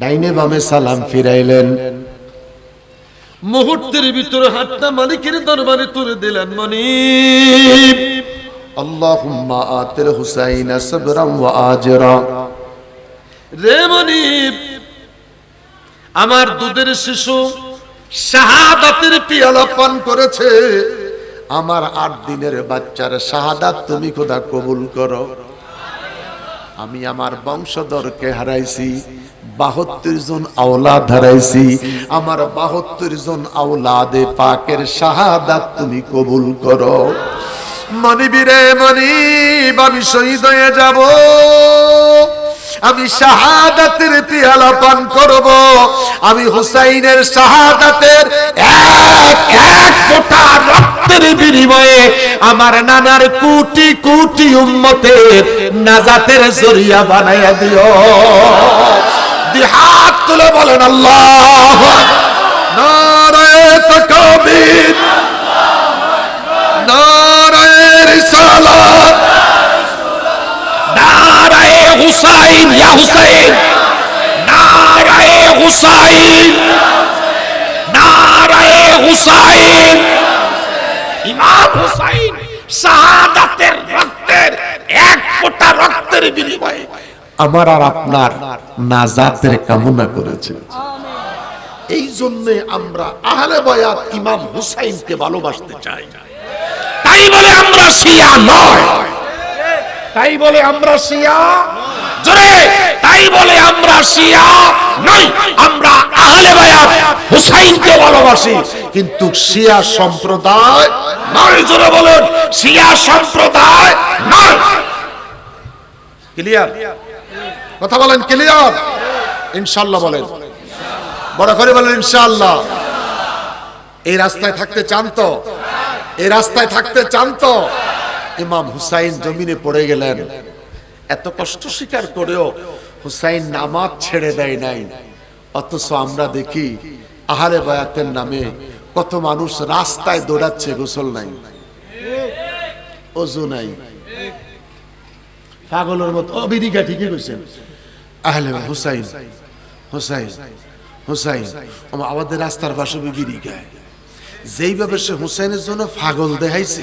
ডাইনে বামে সালাম ফিরাইলেন। মুহূর্তের ভিতরে হাতটা মালিকের দরবারে তুলে দিলেন। মনিব আল্লাহুম্মা আতিল হুসাইনা সাবরান ওয়া আজরা। রে মনিব, আমার দুধের শিশু শাহাদাতের পিয়ালা পান করেছে। আমার 8 দিনের বাচ্চার শাহাদাত তুমি খোদা কবুল করো। আমি আমার বংশধরকে হারাইছি, 72 জন আওলাদ হারাইছি। আমার 72 জন আওলাদে পাকের শাহাদাত তুমি কবুল করো। মনিবিরে মনিব, আমি শহীদ হয়ে যাব, আমি শাহাদাতের পিয়ালা পান করব। আমি হুসাইনের শাহাদাতের এক ফোঁটা রক্তের বিনিময়ে আমার নানার কোটি কোটি উম্মতের নাজাতের জরিয়া বানাইয়া দিও। হাত তুলে বলেন আল্লাহ। নারায়ে তাকবীর, নারায়ে রিসালাত, নারায়ে হুসাইন, ইয়া হুসাইন, নারায়ে হুসাইন, নারায়ে হুসাইন। ইমাম হুসাইন শাহাদাতের রক্তের এক ফোঁটা রক্তের বিনিময়ে আমার আর আপনার নাজাতের কামনা করেছে। এই জন্য আমরা আহলে বায়াত ইমাম হুসাইনকে ভালোবাসতে চাই। তাই বলে আমরা শিয়া নয়, তাই বলে আমরা শিয়া জোরে, তাই বলে আমরা শিয়া নই। আমরা আহলে বায়াত হুসাইনকে ভালোবাসি, কিন্তু শিয়া সম্প্রদায় নয়। জোরে বলেন, শিয়া সম্প্রদায় নয়। ক্লিয়ার? কথা বলেন ক্লিয়ার? ইনশাআল্লাহ বলেন, বড় করে বলেন ইনশাআল্লাহ। এই রাস্তায় থাকতে চান তো? এই রাস্তায় থাকতে চান তো? ইমাম হুসাইন জমিনে পড়ে গেলেন। এত কষ্ট স্বীকার করেও হুসাইন নামাজ ছেড়ে দেয় নাই। অথচ আমরা দেখি আহলে বায়াতের নামে কত মানুষ রাস্তায় দৌড়াচ্ছে, গোসল নাই, ওযু নাই, পাগলের মতো অবিদিকা। ঠিকই কইছেন, আহলে হুসাইন হুসাইন হুসাইন। আমাদের রাস্তার পাশে বিড়ি গায়। যেইভাবে সে হুসাইনের জন্য পাগল দেখাইছে,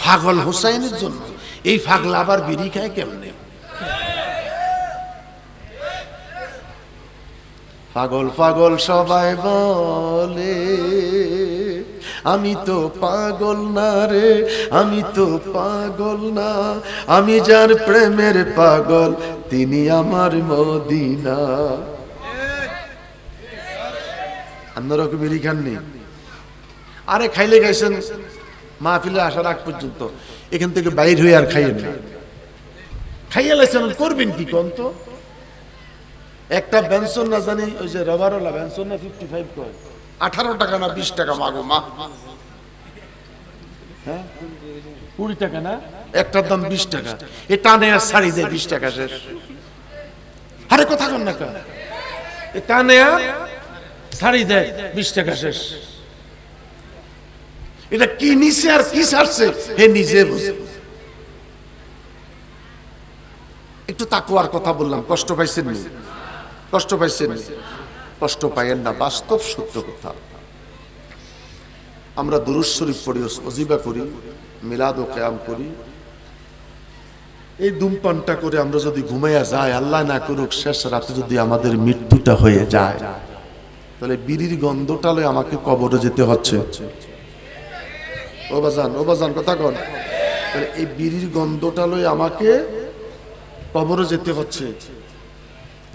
পাগল হুসাইনের জন্য, এই পাগলা আবার বিড়ি খায় কেমনে? পাগল পাগল সবাই বলে, আমি তো পাগল না রে, আমি তো পাগল না, আমি যার প্রেমের পাগল তিনি আমার মদিনা। অন্যরকম খাননি? আরে খাইলে খাইছেন, মাহফিলে আসার আগ পর্যন্ত এখান থেকে বাইর হয়ে আর খাইয়েন না। খাইয়া লাইছেন, করবেন কি কোন তো? একটা বেনসন না জানি ওই যে রবারওয়ালা বেনসন না 55 কয়, 18 টাকা না 20 টাকা মাগো মা, হ্যাঁ 20 টাকা না, একটার দাম 20 টাকা। এ টানে আর ছাড়ি দেয় 20 টাকা শেষ। আরে কথা কন না কা, এ টানে আর ছাড়ি দেয় 20 টাকা শেষ। এটা কি নিছে আর কি ছাড়ছে হে নিজে বুঝে। একটু তাকওয়ার কথা বললাম, কষ্ট পাইছেন নি? কষ্ট পাইছেন? কষ্ট পাইয়েন না, বাস্তব সত্য কথা। আমরা দুরূদ শরীফ পড়ি, ওজিবা করি, মিলাদ ও কিয়াম করি, এই ধূমপানটা করে আমরা যদি ঘুমাইয়া যাই, আল্লাহ না করুক শেষ রাতে যদি আমাদের মৃত্যুটা হয়ে যায়, তাহলে বিড়ির গন্ধটা লয়ে আমাকে কবরে যেতে হচ্ছে। ও বাজান কথা কন। তাহলে এই বিড়ির গন্ধটা লয়ে আমাকে কবরে যেতে হচ্ছে।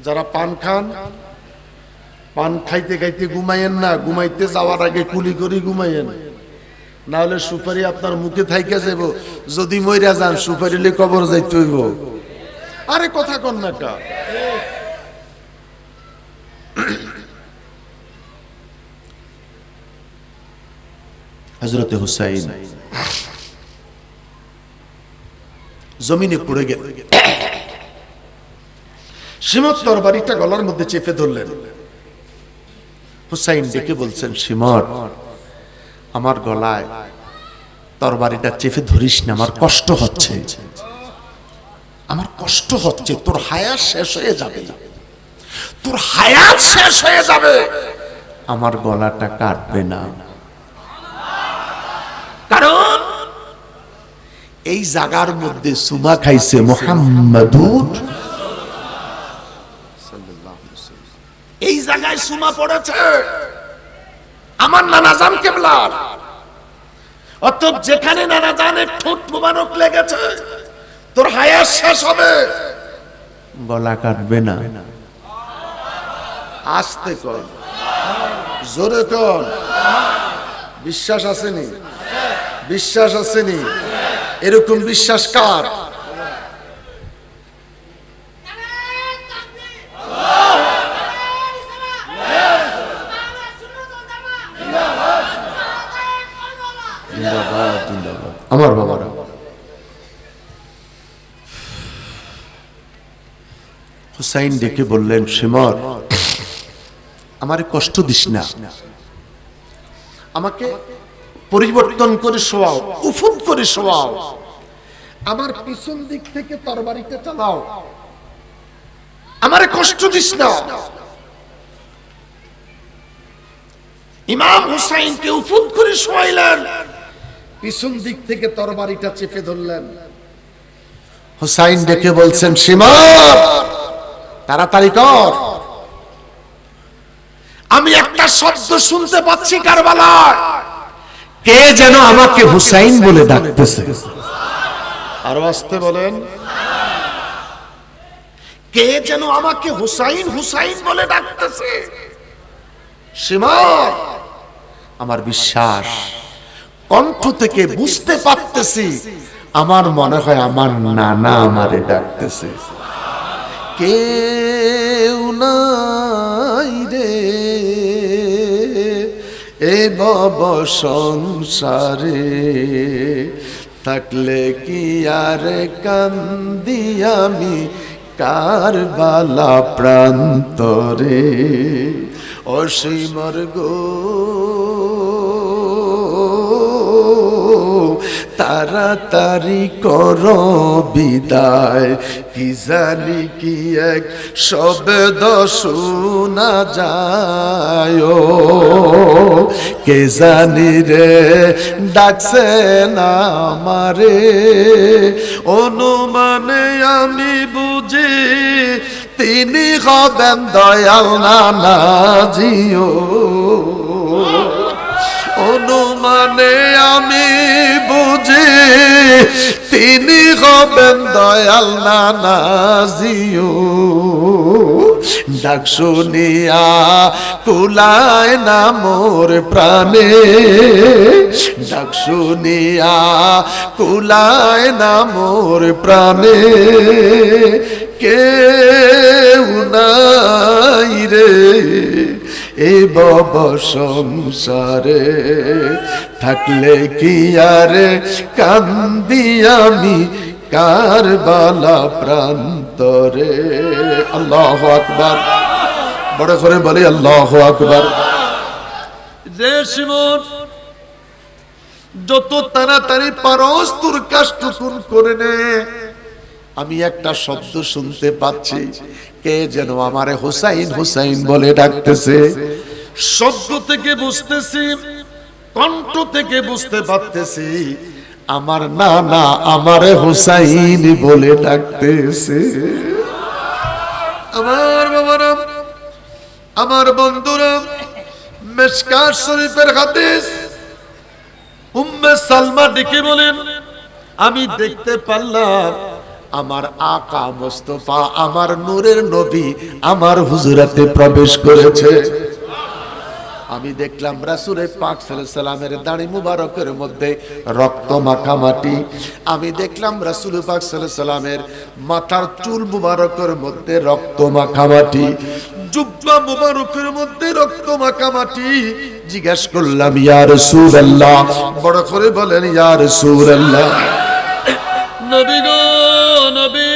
যারা পান খান, পান খাইতে খাইতে ঘুমাইয়েন না, ঘুমাইতে যাওয়ার আগে কুলি করি ঘুমাইয়েন, না হলে সুপারি আপনার মুখে থাইকে যাব। যদি মইরা যান সুপারি লে কবর যাইতে হইব। আরে কথা কন না কা। হযরতে হুসাইন জমিনে পড়ে গেল, সিমত তরবারিটা গলার মধ্যে চেপে ধরলেন। হুসাইন ডেকে বলছেন, সিমত আমার গলায় তরবারিটা চেপে ধরিস না, আমার কষ্ট হচ্ছে, আমার কষ্ট হচ্ছে। তোর হায়াত শেষ হয়ে যাবে, তোর হায়াত শেষ হয়ে যাবে, আমার গলাটা কাটবে না। কারণ এই জায়গার মধ্যে সুমা খাইছে মুহাম্মাদুর, এই জায়গায় সুমা পড়েছে আমার নানা জান কেবলার। অতএব যেখানে নানা জানের ঠোঁট মোবারক লেগেছে, তোর হায়াত শেষ হবে, গলা কাটবে না। আস্তে কর, জোরে কর। বিশ্বাস আসেনি? বিশ্বাস আসেনি? এরকম বিশ্বাস কার? আমার বাবারা, হুসাইন ডেকে বললেন, সিমর আমারে কষ্ট দিস না, আমাকে পরিবর্তন করে শোয়াও, উফুত করে শোয়াও, আমার পিছন দিক থেকে তরবারিটা চালাও, আমারে কষ্ট দিস না। ইমাম হুসাইনকে উফুত করে শোয়াইলেন, পিছন দিক থেকে তরবারিটা চেপে ধরলেন। হুসাইন ডেকে বলছেন, সিমর তাড়াতাড়ি কর, আমি একটা শব্দ শুনতে পাচ্ছি কারবালায়, কে যেন আমাকে হুসাইন বলে ডাকতেছে। আরো আসতে বলেন, কে যেন আমাকে হুসাইন হুসাইন বলে ডাকতেছে। সিমর আমার বিশ্বাস, কণ্ঠ থেকে বুঝতে পারতেছি, আমার মনে হয় আমার নানা আমারে ডাকতেছে। কেউ নাই রে এ ভব সংসারে, থাকলে কি আর কান্দি আমি কারবালা প্রান্তরে। অসীমর গো তাড়াতাড়ি কর বিদায়, কি জানি কি এক শব্দ শোনা যায়, কে জানি রে ডাকছে না আমারে, অনুমানে আমি বুঝি তিনি হবেন দয়াল নানাজিও অনুমানে আমি বুঝি তিনি হবেন দয়াল নানাজিও ডাক শুনিয়া কুলায় না মোর প্রাণে ডাক শুনিয়া কুলায় না মোর প্রাণে কেউ নাই রে এই বব সংসারে থাকলে কি আর কান্দি আমি কারবালা প্রান্তরে আল্লাহু আকবার বড় করে বলি আল্লাহু আকবার রে শিমন যত তাড়াতাড়ি পারস তোর কাজটুকুন করে নে আমি একটা শব্দ শুনতে পাচ্ছি কে যেন আমারে হুসাইন হুসাইন বলে ডাকতেছে শব্দ থেকে বুঝতেছি কণ্ঠ থেকে বুঝতে পারতেছি আমার নানা আমারে হুসাইন বলে ডাকতেছে আমার বাবারা আমার বন্ধুরা মিশকাত শরীফের হাদিস উম্মে সালমা ডেকে বলেন আমি দেখতে পারলাম আমার আকা মুস্তাফা আমার নূরের নবী আমার হুজুরাতে প্রবেশ করেছে আমি দেখলাম রাসূলে পাক সাল্লাল্লাহু আলাইহি সাল্লামের দাড়ি মুবারকের মধ্যে রক্ত মাখামাটি আমি দেখলাম রাসূল পাক সাল্লাল্লাহু আলাইহি সাল্লামের মাথার চুল মুবারকের মধ্যে রক্ত মাখামাটি জুব্বা মুবারকের মধ্যে রক্ত মাখামাটি জিজ্ঞাসা করলাম ইয়া রাসূলুল্লাহ বড় করে বলেন ইয়া রাসূলুল্লাহ নবী গো নবী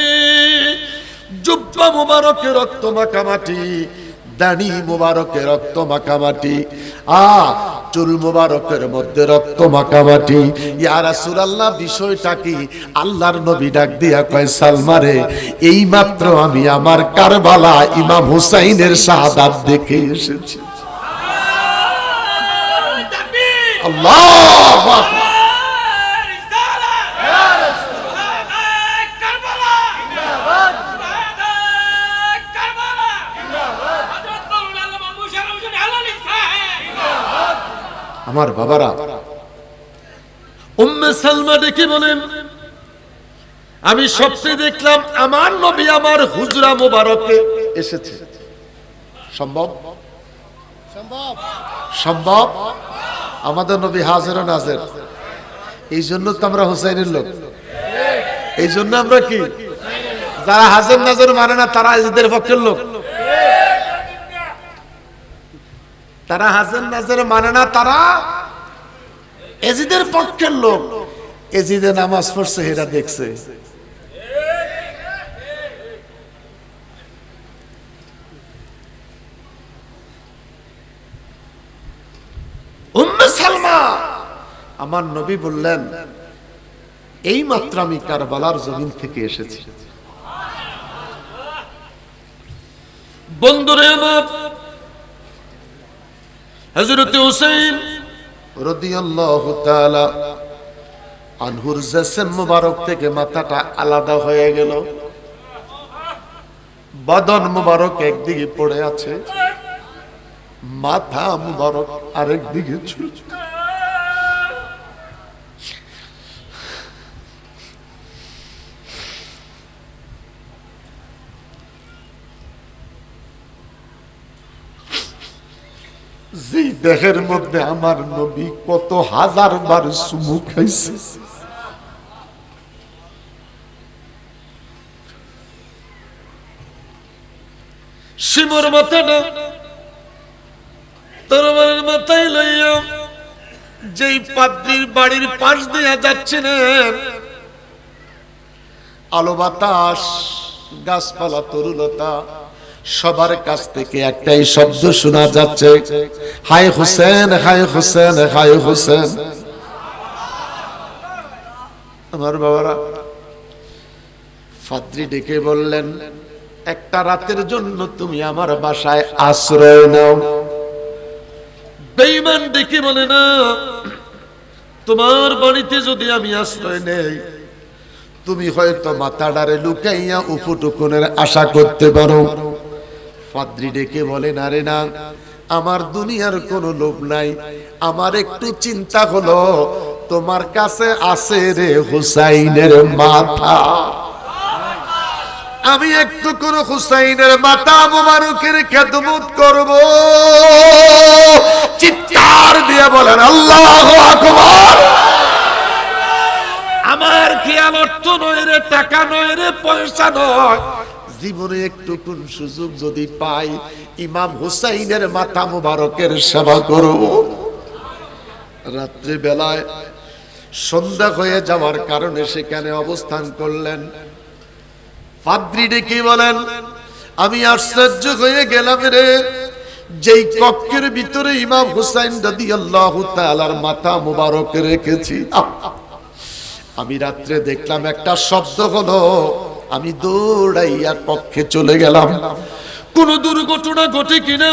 জুব্বা মুবারকে রক্ত মাখামাটি দাড়ি মুবারকে রক্ত মাখামাটি চুল মুবারকের মধ্যে রক্ত মাখামাটি ইয়া রাসূলুল্লাহ বিষয়টা কি আল্লাহর নবী ডাক দিয়া কয় সালমা রে এই মাত্র আমি আমার কারবালা ইমাম হুসাইনের শাহাদাত দেখে এসেছি আল্লাহু আকবার আমার বাবারা উম্মে সালমা ডেকে বলেন আমি স্বপ্নে দেখলাম আমার নবী আমার হুজরা মোবারকে এসেছে সম্ভব সম্ভব সম্ভব আমাদের নবী হাজির ও নাজির এই জন্য তো আমরা হুসাইনের লোক এই জন্য আমরা কি যারা হাজির নাজির মানে না তারা এজিদের পক্ষের লোক তারা হাজির নাজির মানে না তারা এজিদের পক্ষের লোক এজিদে নামাজ পড়ছে এরা দেখছে উম্মে সালমা আমার নবী বললেন এই মাত্র আমি কারবালার জমিন থেকে এসেছি বন্ধুরে আমার হযরত হুসাইন রাদিয়াল্লাহু তাআলা আনহুর জিসম মুবারক থেকে মাথাটা আলাদা হয়ে গেল বদন মুবারক একদিকে পড়ে আছে মাথা মুবারক আরেক দিকে ঝুলে যে দেহের মধ্যে আমার নবী কত হাজার বার চুমু খাইছে শিমুর মাথাটা তরবারের মাথায় লইয়া যেই পাদ্রীর বাড়ির পাশ দিয়া যাচ্ছিলেন আলো বাতাস গাছপালা তরুলতা সবার কাছ থেকে একটাই শব্দ শোনা যাচ্ছে হায় হোসেন হায় হোসেন হায় হোসেন আমার বাবারা ফাদ্রী ডেকে বললেন একটা রাতের জন্য তুমি আমার বাসায় আশ্রয় নাও বেঈমান ডেকে বলে না তোমার বাড়িতে যদি আমি আশ্রয় নেই তুমি হয়তো মাথাডারে লুকাইয়া উপুটুকুনের আশা করতে পারো। পাদ্রী ডেকে বলেন, আরে না, আমার দুনিয়ার কোনো লোভ নাই, আমার একটু চিন্তা হলো তোমার কাছে আছে রে হুসাইনের মাথা, আমি একটু করে হুসাইনের মাথা মুবারকের খেদমত করব। চিৎকার দিয়ে বলেন আল্লাহু আকবার। আমার খেয়াল অর্থ নয় রে, টাকা নয় রে, পয়সা নয়, জীবনে একটু কোন সুযোগ যদি পাই ইমাম হুসাইনের মাথা মুবারকের সেবা করব। রাত্রি বেলায় সন্ধ্যা হয়ে যাওয়ার কারণে সেখানে অবস্থান করলেন। পাদ্রী ডেকে বলেন, আমি আশ্চর্য হয়ে গেলাম রে, যেই কক্ষের ভিতরে ইমাম হুসাইন রাদিয়াল্লাহু তাআলার মাথা মুবারক রেখেছি, আমি রাত্রে দেখলাম একটা শব্দ হলো, আমি দৌড়াইয়া কক্ষে চলে গেলাম। কোন দুর্ঘটনা ঘটে কিনা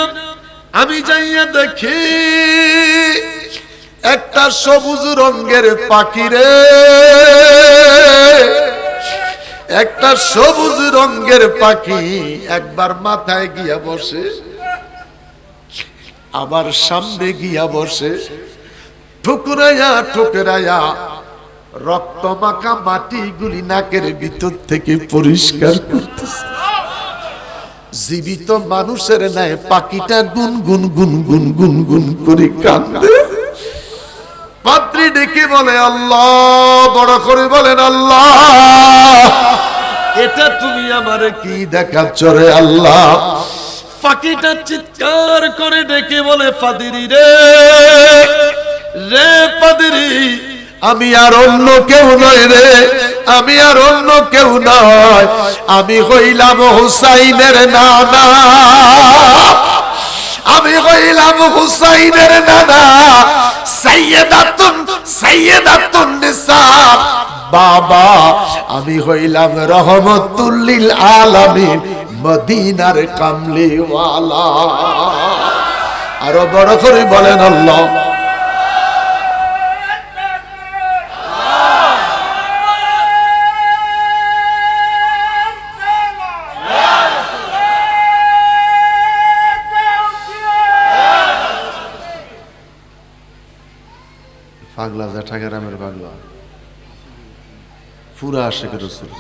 আমি যাইয়া দেখি একটা সবুজ রঙের পাখি রে, একটা সবুজ রঙের পাখি একবার মাথায় গিয়া বসে, আবার সামনে গিয়া বসে, ঠুকরাইয়া ঠুকরাইয়া রক্ত মাখা মাটিগুলি নাকের ভিতর থেকে পরিষ্কার করতেছে। জীবিত মানুষের ন্যায় পাখিটা গুন গুন গুন গুন গুন গুন করে কাঁদে। পাদ্রী ডেকে বলে আল্লাহ, বড় করে বলেন আল্লাহ, এটা তুমি আমারে কি দেখাচ্ছ রে আল্লাহ। পাখিটা চিৎকার করে ডেকে বলে, পাদ্রী রে, রে পাদ্রী, আমি আর অন্য কেউ নয় রে, আমি আর অন্য কেউ নয়, আমি হইলাম হুসাইনের নানা, আমি হইলাম হুসাইনের নানা, সাইয়্যিদাতুন নিসা বাবা, আমি হইলাম রহমতুল লিল আলামিন, মদিনার কামলিওয়ালা। আরো বড় করে বলেন আল্লাহ। পাগলা জ্যাঠা গ্রামের পাগলা, পুরা আশিক রাসূল,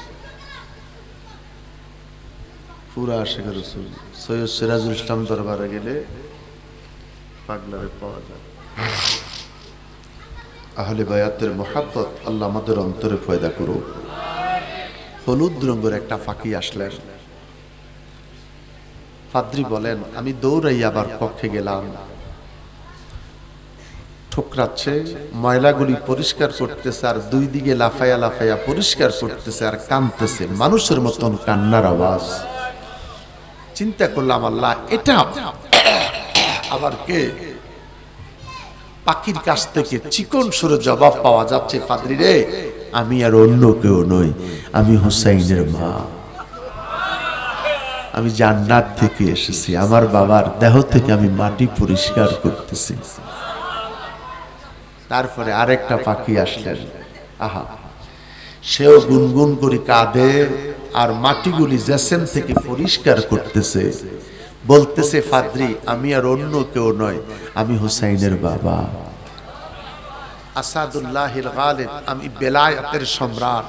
পুরা আশিক রাসূল। সৈয়দ সিরাজুল ইসলাম দরবারে গেলে পাগলারে পাওয়া যায়। আহলে বায়াতের মুহাব্বত আল্লাহ আমাদের অন্তরে পয়দা করুক। হলুদ রঙের একটা পাখি আসলেন। পাদ্রী বলেন, আমি দৌড়াইয়া আবার কক্ষে গেলাম, ঠোকরাচ্ছে, ময়লাগুলি পরিষ্কার করতেছে, আর দুই দিকে লাফাইয়া লাফাইয়া পরিষ্কার করতেছে আর কাঁদতেছে, মানুষের মতন কান্নার আওয়াজ। চিন্তা করলাম আল্লাহ, এটা আবার কে? পাখির কাছ থেকে চিকন সুরে জবাব পাওয়া যাচ্ছে, পাদ্রী রে, আমি আর অন্য কেউ নই, আমি হুসাইনের মা, আমি জান্নাত থেকে এসেছি, আমার বাবার দেহ থেকে আমি মাটি পরিষ্কার করতেছি। তারপরে আরেকটা পাখি আসলেন, আহা, সেও গুনগুন করে কাঁদে আর মাটিগুলি জেসেম থেকে পরিষ্কার করতেছে, বলতেছে, পাদ্রী, আমি আর অন্য কেউ নয়, আমি হুসাইনের বাবা, আসাদুল্লাহিল গালিব, আমি বেলায়েতের সম্রাট,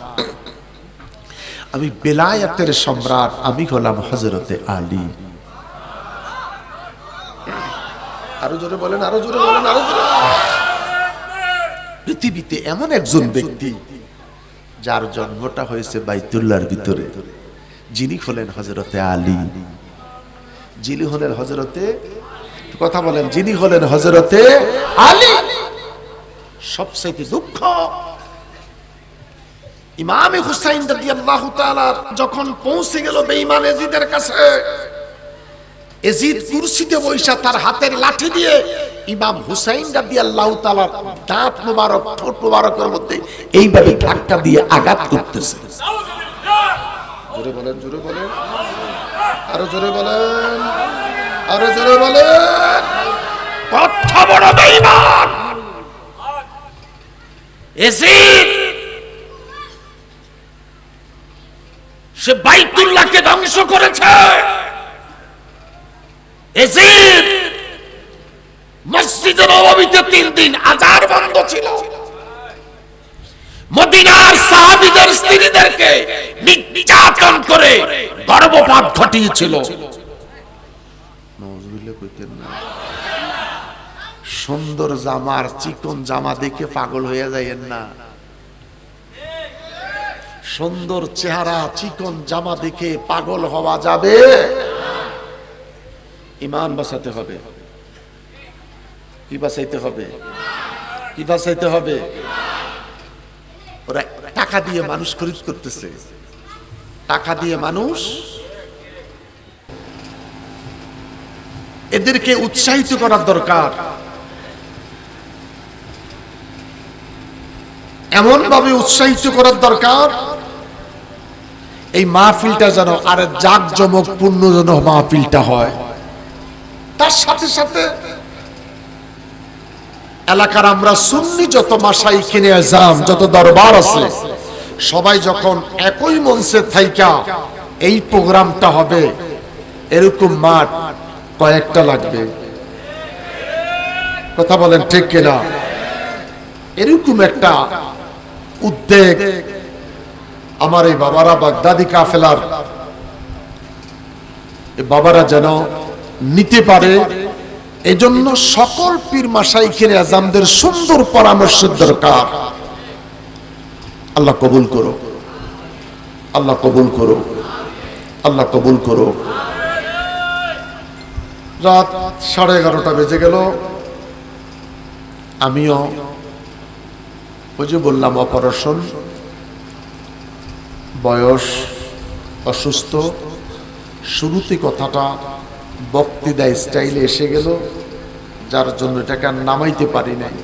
আমি বেলায়েতের সম্রাট, আমি হলাম হযরতে আলী। আরো জোরে বলেন, আরো জোরে বলেন, আরো জোরে। পৃথিবীতে এমন একজন ব্যক্তি যার জন্মটা হয়েছে বাইতুল্লাহর ভিতরে, যিনি হলেন হযরতে আলী, যিনি হলেন হযরতে, কথা বলেন, যিনি হলেন হযরতে আলী। সবচেয়ে দুঃখ, ইমাম হুসাইন রাদিয়াল্লাহু তাআলা যখন পৌঁছে গেল বেঈমান এজিদের কাছে, এজিদ কুরসিতে বসে তার হাতের লাঠি দিয়ে ইমাম হুসাইন রাদিয়াল্লাহু তাআলার দাঁত মোবারক, ঠোঁট মোবারকের মধ্যে এইভাবে ধাক্কা দিয়ে আঘাত করতেছে। জোরে বলেন, জোরে বলেন, আরো জোরে বলেন, আরো জোরে বলেন। কত বড় বেঈমান এজিদ! সে বাইতুল্লাহকে ধ্বংস করেছে। এজিদ মসজিদে নববীতে 3 দিন আযান বন্ধ ছিল। মদিনার সাহাবীদের স্ত্রীদেরকে নির্যাতন করে গর্ভপাত ঘটিয়েছিল। নওয়াজুবিল্লাহ কইতেন না। সুন্দর জামার চিকন জামা দেখে পাগল হয়ে যায়েন না। সুন্দর চেহারা চিকন জামা দেখে পাগল হওয়া যাবে? ঈমান বাঁচাতে হবে। কি বাঁচাইতে হবে? কি বাঁচাইতে হবে? ওরা টাকা দিয়ে মানুষ খরিদ করতেছে, টাকা দিয়ে মানুষ। এদেরকে উৎসাহিত করার দরকার, এমন ভাবে উৎসাহিত করার দরকার এই মাহফিলটা যেন আরে জাঁকজমক পূর্ণ যেন মাহফিলটা হয়। তার সাথে সাথে এলাকার আমরা সুন্নি যত মাশাইখিনে আযম যত দরবার আছে সবাই যখন একই মঞ্চে থাইকা এই প্রোগ্রামটা হবে, এরকম মাঠ কয়েকটা লাগবে। কথা বলেন ঠিক কিনা? এরকম একটা উদ্যোগ আমার এই বাবারা বাগদাদি কাফেলার বাবারা যেন নিতে পারে, এজন্য সকল পীর মাশাইখিনে আযমদের সুন্দর পরামর্শের দরকার। আল্লাহ কবুল করো, আল্লাহ কবুল করো, আল্লাহ কবুল করো। রাত 11:30 বেজে গেল। আমিও ওই যে বললাম অপারেশন, বয়স, অসুস্থ, শুরুতে কথাটা বক্তৃতা স্টাইলে এসে গেল, যার জন্য এটাকে আর নামাইতে পারি নাই।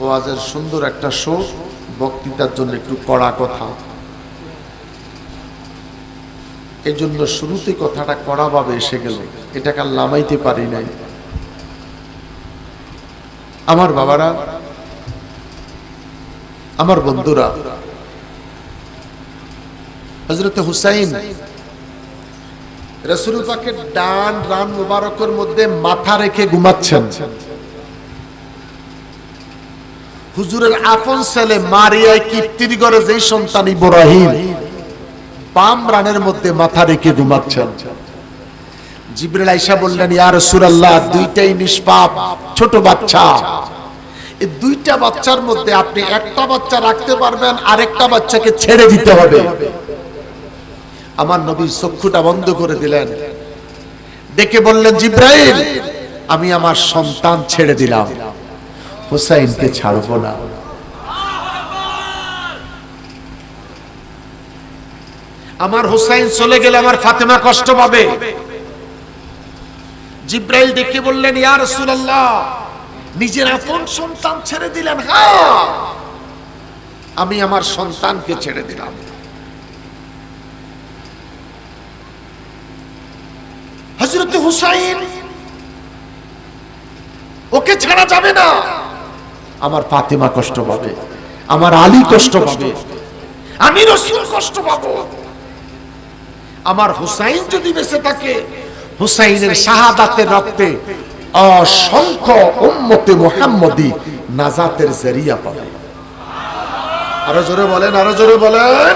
ওয়াজের সুন্দর একটা শো, বক্তৃতার জন্য একটু কড়া কথা, এই জন্য শুরুতে কথাটা কড়া ভাবে এসে গেল, এটাকে আর নামাইতে পারি নাই। আমার বাবারা, আমার বন্ধুরা, হযরত হুসাইন রাসূল পাকের ডান রান মুবারকের মধ্যে মাথা রেখে ঘুমাচ্ছেন। হুজুরের আপন ছেলে মারিয়া কিপ্তির ঘরে যেই সন্তান ইব্রাহিম বাম রানের মধ্যে মাথা রেখে ঘুমাচ্ছেন। জিবরিল আয়েশা বললেন, ইয়া রাসূলুল্লাহ, দুইটাই নিষ্পাপ ছোট বাচ্চা, এই দুইটা বাচ্চার মধ্যে আপনি একটা বাচ্চা রাখতে পারবেন, আরেকটা বাচ্চাকে ছেড়ে দিতে হবে। আমার নবী চক্ষুটা বন্ধ করে দিলেন, ডেকে বললেন, জিবরাইল, আমি আমার সন্তান ছেড়ে দিলাম, হুসাইনকে ছাড়বো না। আমার হুসাইন চলে গেলে আমার ফাতেমা কষ্ট পাবে। জিবরাইল ডেকে বললেন, ইয়া রাসূলুল্লাহ, নিজের আপন সন্তান ছেড়ে দিলেন? হ্যাঁ, আমি আমার সন্তানকে ছেড়ে দিলাম। হযরত হুসাইন, ওকে ছাড়া যাবে না। আমার ফাতেমা কষ্ট পাবে, আমার আলী কষ্ট পাবে, আমি রাসূল কষ্ট পাবো। আমার হুসাইন যদি বেঁচে থাকে, হুসাইনের শাহাদাতের রক্তে অসংখ্য উম্মতে মুহাম্মদী নাজাতের জরিয়া পাবে। আরো জোরে বলেন, আরো জোরে বলেন।